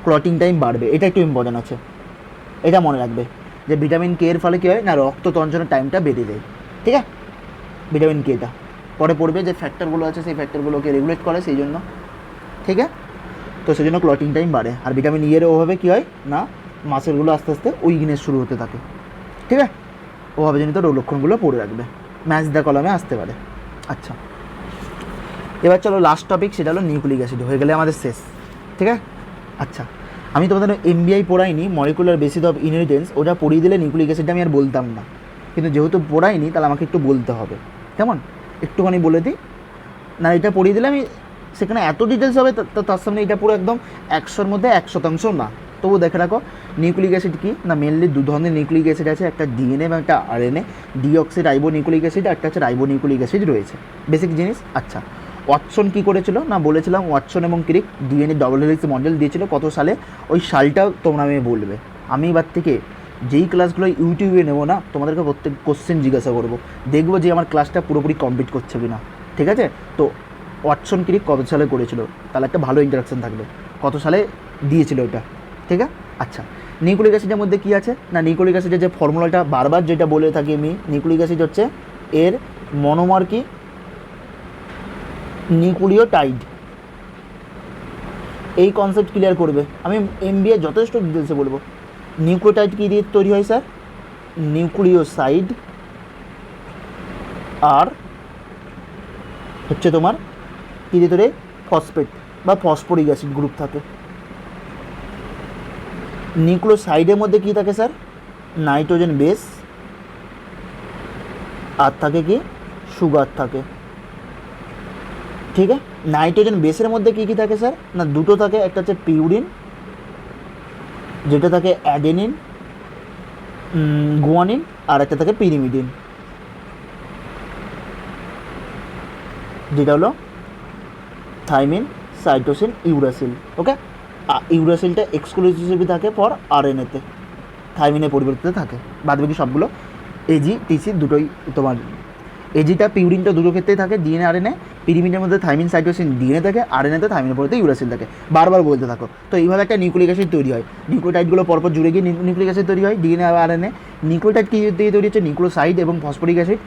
ক্লটিং টাইম বাড়বে। এটা একটু ইম্পর্টেন্ট আছে, এটা মনে রাখবে যে ভিটামিন কে এর ফলে কী হয় না, রক্ত তঞ্চনের টাইমটা বেড়ে যায়। ঠিক আছে, ভিটামিন কেটা পরে পড়বে যে ফ্যাক্টরগুলো আছে, সেই ফ্যাক্টরগুলোকে রেগুলেট করে, সেই জন্য। ঠিক আছে, তো সেই জন্য ক্লটিং টাইম বাড়ে। আর ভিটামিন ই এর অভাবে কী হয় না, মাসেলগুলো আস্তে আস্তে উইকনেস শুরু হতে থাকে। ঠিক আছে, অভাবজনিত রোগ লক্ষণগুলো পড়ে রাখবে, ম্যাচ দ্য কলমে আসতে পারে। আচ্ছা, এবার চলো লাস্ট টপিক, সেটা হলো নিউক্লিক অ্যাসিড। হয়ে গেলে আমাদের শেষ। ঠিক আছে, আচ্ছা আমি তোমাদের MBI পড়াইনি, মলিকুলার বেসিস অফ ইনহেরিটেন্স, ওটা পড়িয়ে দিলে নিউক্লিক অ্যাসিডটা আমি আর বলতাম না, কিন্তু যেহেতু পড়াইনি তাহলে আমাকে একটু বলতে হবে। কেমন, একটুখানি বলে দিই না, এটা পড়িয়ে দিলে আমি সেখানে এত ডিটেলস হবে, তার সামনে এটা পুরো একদম 100-র মধ্যে 100% না। তবু দেখে রাখো, নিউক্লিক অ্যাসিড কি না, মেনলি দু ধরনের নিউক্লিক অ্যাসিড আছে, একটা DNA এবং একটা RNA। Deoxy ribo nucleic acid, একটা হচ্ছে রাইবো নিউক্লিক অ্যাসিড রয়েছে, বেসিক জিনিস। আচ্ছা, ওয়াটসন কী করেছিল না, বলেছিলাম ওয়াটসন এবং ক্রিক DNA ডবল হেলিক্স মডেল দিয়েছিল কত সালে, ওই সালটাও তোমরা আমি বলবে। আমি এবার থেকে যেই ক্লাসগুলো ইউটিউবে নেবো না, তোমাদেরকে প্রত্যেক কোশ্চেন জিজ্ঞাসা করবো, দেখবো যে আমার ক্লাসটা পুরোপুরি কমপ্লিট করছে কি না। ঠিক আছে, তো ওয়াটসন ক্রিক কত সালে করেছিল, তাহলে একটা ভালো ইন্টারাকশান থাকবে, কত সালে দিয়েছিল ওটা। ঠিক আছে, আচ্ছা নিউক্লিক অ্যাসিডের মধ্যে কী আছে না, নিউক্লিক অ্যাসিডের যে ফর্মুলাটা বারবার যেটা বলে থাকি আমি, নিউক্লিক অ্যাসিড হচ্ছে এর মনোমার কি, নিউক্লিওটাইড। এই কনসেপ্ট ক্লিয়ার করবে, আমি MBA যথেষ্ট ডিটেলসে বলবো। নিউক্লিওটাইড কী দিয়ে তৈরি হয় স্যার, নিউক্লিওসাইড, আর হচ্ছে তোমার কী দিয়ে তৈরি, ফসফেট বা ফসফরিক অ্যাসিড গ্রুপ থাকে। নিউক্লিওসাইডের মধ্যে কী থাকে স্যার, নাইট্রোজেন বেস, আর থাকে কি, সুগার থাকে। ঠিক আছে, নাইট্রোজেন বেসের মধ্যে কী কী থাকে স্যার না, দুটো থাকে, একটা হচ্ছে পিউরিন, যেটা থাকে অ্যাডেনিন, গুয়ানিন, আর একটা থাকে পিরিমিডিন, যেটা হলো থাইমিন, সাইটোসিন, ইউরাসিল। ওকে, ইউরাসিলটা এক্সক্লুসিভলি থাকে ফর RNA-তে, থাইমিনের পরিবর্তে থাকে, বাদ বাকি সবগুলো এজি টিসি দুটোই তোমার, এজিটা পিউরিনটা দুটো ক্ষেত্রেই থাকে, ডিএনএ আরএনএ। পিরিমিডের মধ্যে থাইমিন সাইটোসিন ডিএনএ থাকে, আরএনএতে থাইমিনের পরেতে ইউরাসিল থাকে, বারবার বলতে থাকো। তো এইভাবে একটা নিউক্লিক অ্যাসিড তৈরি হয়, নিউক্লিওটাইডগুলো পরপর জুড়ে গিয়ে নিউক্লিক অ্যাসিড তৈরি হয়, ডিএনএ আর আরএনএ। নিউক্লিওটাইড কী দিয়ে তৈরি হচ্ছে? নিউক্লিওসাইড এবং ফসফরিক অ্যাসিড।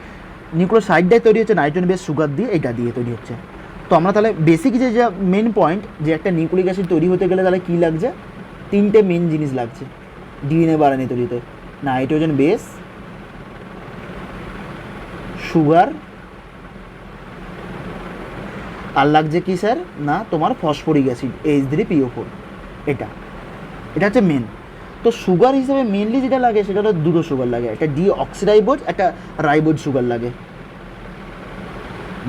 নিউক্লিওসাইডটাই তৈরি হচ্ছে নাইট্রোজেন বেস সুগার দিয়ে, এটা দিয়ে তৈরি হচ্ছে। তো আমরা তাহলে বেসিক যে যা মেন পয়েন্ট, যে একটা নিউক্লিক অ্যাসিড তৈরি হতে গেলে তাহলে কী লাগছে? তিনটে মেন জিনিস লাগছে ডিএনএ বা আরএনএ তৈরি হতে: নাইট্রোজেন বেস, সুগার, আর লাগছে কি স্যার? না তোমার ফসফরিক অ্যাসিড H3PO4। এটা এটা হচ্ছে মেন। তো সুগার হিসেবে মেনলি যেটা লাগে সেটা হলো দুটো সুগার লাগে, একটা ডিঅক্সিরাইবোজ, একটা রাইবোজ সুগার লাগে।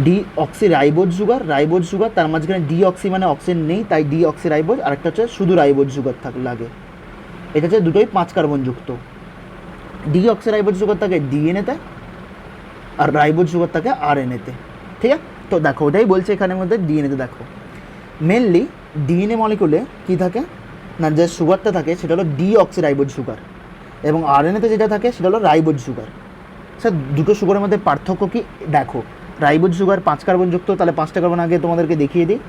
ডিঅক্সিরাইবোজ সুগার, রাইবোজ সুগার, তার মাঝখানে ডিঅক্সি মানে অক্সিজেন নেই, তাই ডিঅক্সিরাইবোজ। আর একটা হচ্ছে শুধু রাইবোজ সুগার লাগে। এটা হচ্ছে দুটোই 5 কার্বন যুক্ত। ডিঅক্সিরাইবোজ সুগার থাকে ডিএনএতে, আর রাইবোজ সুগার থাকে আরএনএতে। ঠিক আছে? তো দেখো ওটাই বলছে এখানের মধ্যে ডিএনএতে। দেখো মেনলি ডিএনএ মলিকুলে কী থাকে না, যে সুগারটা থাকে সেটা হলো ডিঅক্সিরাইবোজ সুগার, এবং আরএনএতে যেটা থাকে সেটা হলো রাইবোজ সুগার। স্যার দুটো সুগারের মধ্যে পার্থক্য কি? দেখো রাইবোজ সুগার 5 কার্বন যুক্ত, তাহলে 5টা কার্বন আগে তোমাদেরকে দেখিয়ে দিই।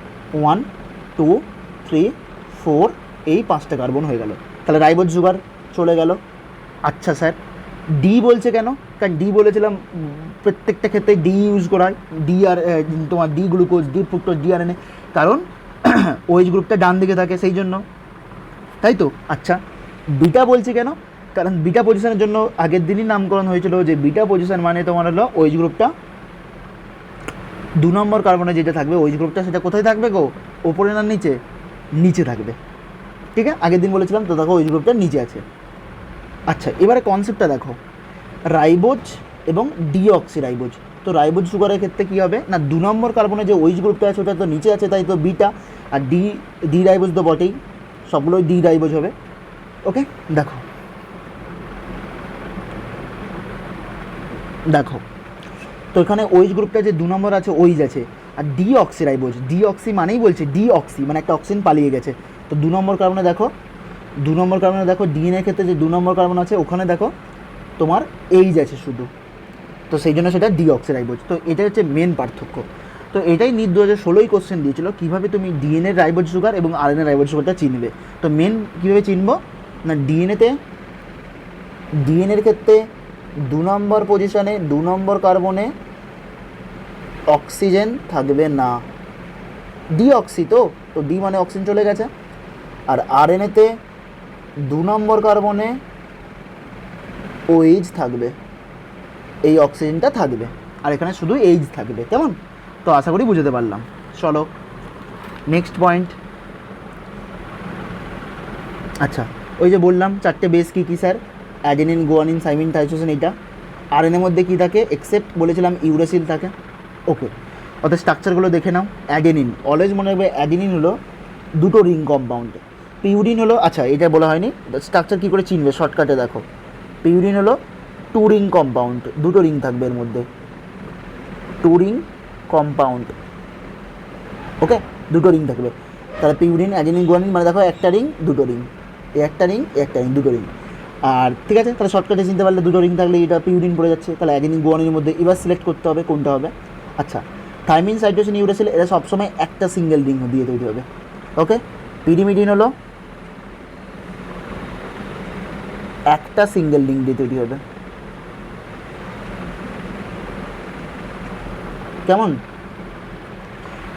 1 2 3 4, এই 5টা কার্বন হয়ে গেল, তাহলে রাইবোজ সুগার চলে গেল। আচ্ছা স্যার ডি বলছে কেন? কারণ ডি বলেছিলাম প্রত্যেকটা ক্ষেত্রে ডি ইউজ করা হয়, ডি আর তোমার D glucose, D fructose, D RNA, কারণ ওএইচ গ্রুপটা ডান দিকে থাকে সেই জন্য, তাই তো? আচ্ছা বিটা বলছে কেন? কারণ বিটা পজিশনের জন্য আগের দিনই নামকরণ হয়েছিল, যে বিটা পজিশন মানে তোমার হলো ওএইচ গ্রুপটা 2 নম্বর কার্বনে যেটা থাকবে ওএইচ গ্রুপটা, সেটা কোথায় থাকবে গো? ওপরে না নিচে? নিচে থাকবে। ঠিক আছে, আগের দিন বলেছিলাম তো, দেখো ওএইচ গ্রুপটা নিচে আছে। আচ্ছা এবারে কনসেপ্টটা দেখো, রাইবোজ এবং ডিঅক্সিরাইবোজ। তো রাইবোজ সুগারের ক্ষেত্রে কী হবে না, 2 নম্বর কার্বনে যে ওএইচ গ্রুপটা আছে ওটা তো নিচে আছে, তাই তো বিটা। আর ডি রাইবোজ তো বটেই, সবগুলোই ডি রাইবোজ হবে। ওকে দেখো দেখো তো এখানে ওএইচ গ্রুপটা যে 2 নম্বর আছে ওইচ আছে, আর ডিঅক্সিরাইবোজ, ডিঅক্সি মানেই বলছে ডিঅক্সি মানে একটা অক্সিজেন পালিয়ে গেছে। তো 2 নম্বর কার্বনে দেখো, 2 নম্বর কার্বনে দেখো ডিএনএর ক্ষেত্রে যে 2 নম্বর কার্বন আছে ওখানে দেখো তোমার এইচ আছে শুধু, তো সেই জন্য সেটা ডিঅক্সিরাইবোজ। তো এটা হচ্ছে মেন পার্থক্য। তো এটাই নিট 2016 কোশ্চেন দিয়েছিল, কীভাবে তুমি ডিএনএ রাইবোজ সুগার এবং আরএনএ রাইবোজ সুগারটা চিনবে। তো মেন কীভাবে চিনবো না, ডিএনএর ক্ষেত্রে 2 নম্বর পজিশনে 2 নম্বর কার্বনে অক্সিজেন থাকবে না, ডিঅক্সি তো ডি মানে অক্সিজেন চলে গেছে। আর আরএনএতে 2 নম্বর কার্বনে ওএইচ থাকবে, এই অক্সিজেনটা থাকবে, আর এখানে শুধু এইচ থাকবে। কেমন? তো আশা করি বুঝতে পারলাম। চলো নেক্সট পয়েন্ট। আচ্ছা ওই যে বললাম 4টে বেস কী কী sir? Adenine, guanine, thymine, cytosine. এইটা আরএনএর মধ্যে কী থাকে? এক্সেপ্ট বলেছিলাম ইউরাসিল থাকে। ওকে অর্থাৎ স্ট্রাকচারগুলো দেখে নাও। অ্যাডেনিন অলওয়েজ মনে রাখবে, অ্যাডেনিন হলো 2টো রিং কম্পাউন্ড। পিউরিন হলো, আচ্ছা এটা বলা হয়নি, স্ট্রাকচার কী করে চিনবে শর্টকাটে দেখো। পিউরিন হলো 2 রিং কম্পাউন্ড, 2টো রিং থাকবে এর মধ্যে, 2 রিং কম্পাউন্ড। ওকে 2টো রিং থাকবে, তাহলে পিউরিন, অ্যাডেনিন, গুয়ানিন মানে দেখো একটা রিং 2টো রিং, একটা রিং একটা রিং 2টো রিং। আর ঠিক আছে, তাহলে শর্টকাটে চিনতে পারলে 2টো রিং থাকলে এটা পিউরিন পড়ে যাচ্ছে, তাহলে অ্যাডেনিন গুয়ানিনের মধ্যে এবার সিলেক্ট করতে হবে কোনটা হবে। আচ্ছা থাইমিন, সাইটোসিন, ইউরাসিল এরা সবসময় একটা সিঙ্গেল রিং দিয়ে তৈরি হবে। ওকে পিরিমিডিন হলো একটা সিঙ্গেল রিং দিয়ে তৈরি হবে। কেমন?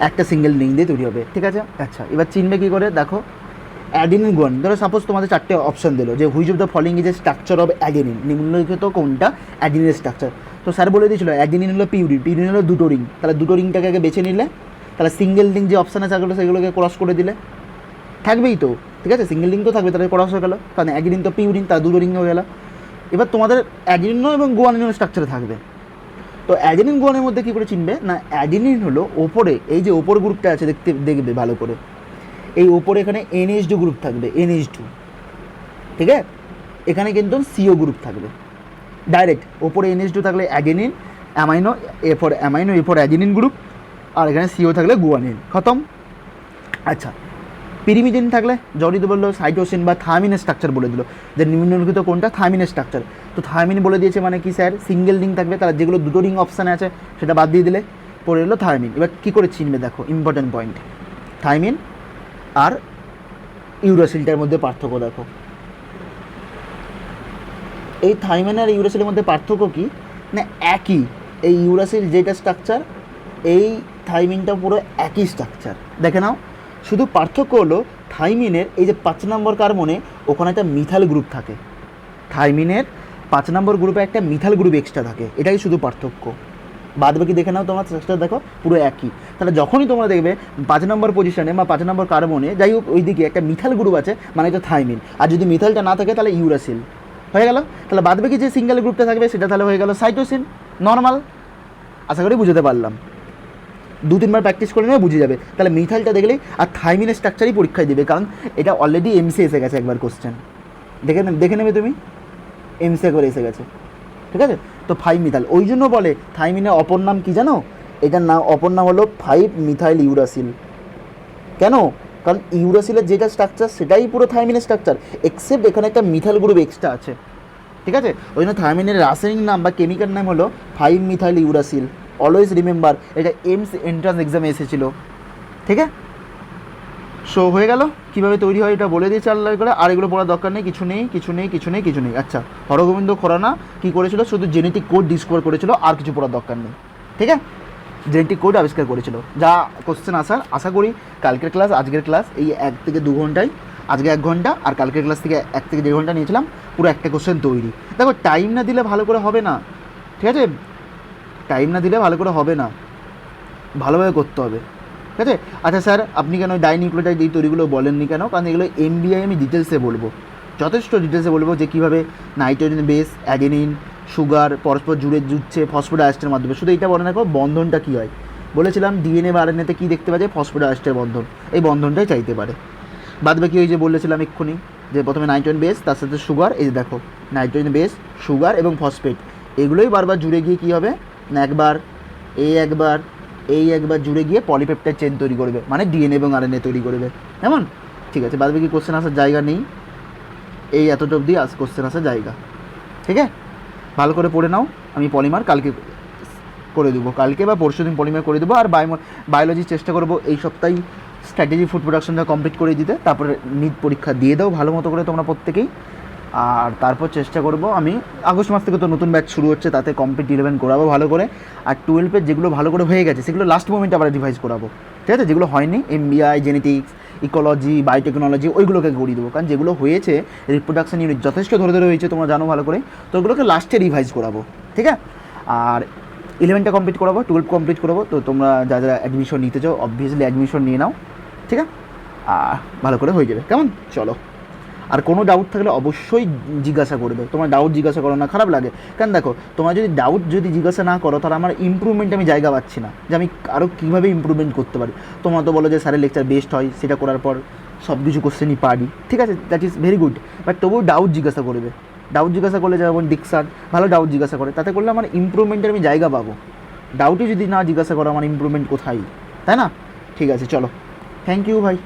একটা সিঙ্গেল রিং দিয়ে তৈরি হবে। ঠিক আছে, আচ্ছা এবার চিনবে কী করে দেখো। অ্যাডেনিন গুয়ানিন, ধরো সাপোজ তোমাদের 4টে অপশান দিল যে which of the following is a structure of adenine, নিম্নলিখিত কোনটা অ্যাডেনিনের স্ট্রাকচার। তো স্যার বলে দিয়েছিল অ্যাডেনিন হলো পিউরিন, পিউরিন হলো 2টো রিং, তাহলে 2টো রিংটাকে আগে বেছে নিলে, তাহলে সিঙ্গেল রিং যে অপশানে থাকলো সেগুলোকে ক্রস করে দিলে থাকবেই তো। ঠিক আছে, সিঙ্গেল রিং তো থাকবে, তাহলে ক্রস হয়ে গেলো, কারণ অ্যাডেনিন তো পিউরিন, তার 2টো রিং হয়ে গেল। এবার তোমাদের অ্যাডেনিনও এবং গুয়ানিনের স্ট্রাকচারে থাকবে। তো অ্যাডেনিন গুয়ানের মধ্যে কী করে চিনবে না, অ্যাডেনিন হলো ওপরে, এই যে ওপর গ্রুপটা আছে দেখবে ভালো করে, এই ওপরে এখানে NH2 গ্রুপ থাকবে, NH2। ঠিক আছে, এখানে কিন্তু CO গ্রুপ থাকবে ডাইরেক্ট। ওপরে NH2 থাকলে অ্যাডেনিন, অ্যামাইনো, এরপর অ্যামাইনো, এরপর অ্যাডেনিন গ্রুপ, আর এখানে CO থাকলে গুয়ানিন, খতম। আচ্ছা পিরিমিডিন থাকলে জড়িত বললো সাইটোসিন বা থায়ামিনের স্ট্রাকচার বলে দিল, যে নিম্নলিখিত কোনটা থায়ামিনের স্ট্রাকচার। তো থায়ামিন বলে দিয়েছে মানে কি স্যার, সিঙ্গেল রিং থাকবে, তারা যেগুলো দুটো রিং অপশানে আছে সেটা বাদ দিয়ে দিলে পড়ে এলো থায়ামিন। এবার কী করে চিনবে দেখো, ইম্পর্টেন্ট পয়েন্ট, থায়ামিন আর ইউরাসিলটার মধ্যে পার্থক্য দেখো। এই থাইমিন আর ইউরাসিলের মধ্যে পার্থক্য কী না, একই। এই ইউরাসিল যেটা স্ট্রাকচার, এই থাইমিনটা পুরো একই স্ট্রাকচার, দেখে নাও। শুধু পার্থক্য হলো থাইমিনের এই যে 5 নম্বর কার্বনে ওখানে একটা মিথাইল গ্রুপ থাকে, থাইমিনের 5 নম্বর গ্রুপে একটা মিথাইল গ্রুপ এক্সট্রা থাকে, এটাই শুধু পার্থক্য। বাদ বাকি দেখে নাও তোমরা স্ট্রাকচার দেখো পুরো একই। তাহলে যখনই তোমরা দেখবে 5 নম্বর পজিশনে বা 5 নম্বর কার্বনে যাই হোক ওইদিকে একটা মিথাইল গ্রুপ আছে মানে এটা থাইমিন, আর যদি মিথাইলটা না থাকে তাহলে ইউরাসিল হয়ে গেল। তাহলে বাদ বাকি যে সিঙ্গেল গ্রুপটা থাকবে সেটা তাহলে হয়ে গেল সাইটোসিন নর্মাল। আশা করি বুঝতে পারলাম, 2-3বার প্র্যাকটিস করে নেবে বুঝে যাবে। তাহলে মিথাইলটা দেখলেই আর থাইমিনের স্ট্রাকচারই পরীক্ষায় দেবে, কারণ এটা অলরেডি এমসি এসে গেছে একবার কোশ্চেন, দেখে নেবে তুমি, এমসি একবার এসে গেছে, ঠিক আছে। তো 5 মিথাইল, ওই জন্য বলে থাইমিনের অপর নাম কি জানো, এটার নাম অপর নাম হলো 5 মিথাইল ইউরাসিল। কেন, কারণ ইউরাসিলের যেটা স্ট্রাকচার সেটাই পুরো থাইমিনের স্ট্রাকচার, এক্সেপ্ট এখানে একটা মিথাইল গ্রুপ এক্সট্রা আছে, ঠিক আছে। ওই জন্য থাইমিনের রাসায়নিক নাম বা কেমিক্যাল নাম হলো 5 মিথাইল ইউরাসিল। অলওয়েজ রিমেম্বার, এটা এমস এন্ট্রান্স এক্সামে এসেছিলো, ঠিক আছে। সো হয়ে গেল, কীভাবে তৈরি হয় এটা বলে দিয়ে চাল করে, আর এগুলো পড়ার দরকার নেই, কিছু নেই কিছু নেই কিছু নেই কিছু নেই। আচ্ছা, হরগোবিন্দ খোরানা কী করেছিল, শুধু জেনেটিক কোড ডিসকভার করেছিল, আর কিছু পড়ার দরকার নেই, ঠিক আছে। জেনেটিক কোড আবিষ্কার করেছিল, যা কোশ্চেন আশা করি কালকের ক্লাস আজকের ক্লাস এই 1 থেকে 2 ঘন্টায়, আজকে 1 ঘন্টা আর কালকের ক্লাস থেকে 1 থেকে 1.5 ঘন্টা নিয়েছিলাম, পুরো একটা কোশ্চেন তৈরি। দেখো টাইম না দিলে ভালো করে হবে না, ঠিক আছে, টাইম না দিলে ভালো করে হবে না, ভালোভাবে করতে হবে, ঠিক আছে। আচ্ছা স্যার, আপনি কেন ডাইনিউক্লিওটাইড এই তৈরিগুলো বলেননি কেন, কারণ এগুলো এমবিআই আমি ডিটেলসে বলবো, যথেষ্ট ডিটেলসে বলবো, যে কীভাবে নাইট্রোজেন বেস অ্যাডেনিন সুগার পরস্পর জুড়ছে ফসফোডাইএস্টের মাধ্যমে। শুধু এইটা বলে রাখো বন্ধনটা কী হয়, বলেছিলাম ডিএনএ বা আরএনএতে কী দেখতে পাচ্ছে, ফসফোডাইএস্টের বন্ধন, এই বন্ধনটাই চাইতে পারে। বাদ বাকি ওই যে বলেছিলাম এক্ষুনি, যে প্রথমে নাইট্রোজেন বেস তার সাথে সুগার, এই যে দেখো নাইট্রোজেন বেস সুগার এবং ফসফেট, এগুলোই বারবার জুড়ে গিয়ে কী হবে না, একবার জুড়ে গিয়ে পলিপেপটাইড চেন তৈরি করবে, মানে ডিএনএ এবং আরএনএ তৈরি করবে, এমন, ঠিক আছে। বাদ বাকি কোশ্চেন আসার জায়গা নেই, এই এতটা অবধি কোশ্চেন আসার জায়গা, ঠিক আছে। ভালো করে পড়ে নাও, আমি পলিমার কালকে করে দেবো, কালকে বা পরশু দিন পলিমার করে দেবো। আর বায়োলজি চেষ্টা করবো এই সপ্তাহেই স্ট্র্যাটেজি ফুড প্রোডাকশনটা কমপ্লিট করে দিতে, তারপরে নিট পরীক্ষা দিয়ে দাও ভালো মতো করে তোমরা প্রত্যেকেই। আর তারপর চেষ্টা করব আমি আগস্ট মাস থেকে তো নতুন ব্যাচ শুরু হচ্ছে, তাতে কমপ্লিট 11 করাবো ভালো করে। আর 12-এর যেগুলো ভালো করে হয়ে গেছে সেগুলো লাস্ট মোমেন্টে আবার রিভাইজ করাবো, ঠিক আছে। যেগুলো হয়নি এমবিআই জেনেটিক্স ইকোলজি বায়োটেকনোলজি ওইগুলোকে করিয়ে দেবো, কারণ যেগুলো হয়েছে রিপ্রোডাকশন ইউনিট যথেষ্ট ধরে হয়েছে তোমরা জানো ভালো করে, তো ওগুলোকে লাস্টে রিভাইজ করাবো, ঠিক আছে। আর 11টা কমপ্লিট করাবো, 12 কমপ্লিট করাবো। তো তোমরা যারা অ্যাডমিশন নিতে চাও অবভিয়াসলি অ্যাডমিশন নিয়ে নাও, ঠিক আছে। আর ভালো করে হয়ে যাবে, কেমন, চলো। আর কোনো ডাউট থাকলে অবশ্যই জিজ্ঞাসা করবে, তোমার ডাউট জিজ্ঞাসা করো না, খারাপ লাগে। কারণ দেখো তোমরা যদি ডাউট জিজ্ঞাসা না করো তাহলে আমার ইমপ্রুভমেন্ট আমি জায়গা পাচ্ছি না, যে আমি আরও কীভাবে ইমপ্রুভমেন্ট করতে পারি। তোমরা তো বলো যে স্যারের লেকচার বেস্ট হয়, সেটা করার পর সব কিছু কোশ্চেনই পারি, ঠিক আছে, that is very good. But তবুও ডাউট জিজ্ঞাসা করবে, ডাউট জিজ্ঞাসা করলে যেমন ডিকসার ভালো ডাউট জিজ্ঞাসা করে, তাতে করলে আমার ইমপ্রুভমেন্টের আমি জায়গা পাবো। ডাউটই যদি না জিজ্ঞাসা করো আমার ইমপ্রুভমেন্ট কোথায়, তাই না? ঠিক আছে, চলো, থ্যাংক ইউ ভাই।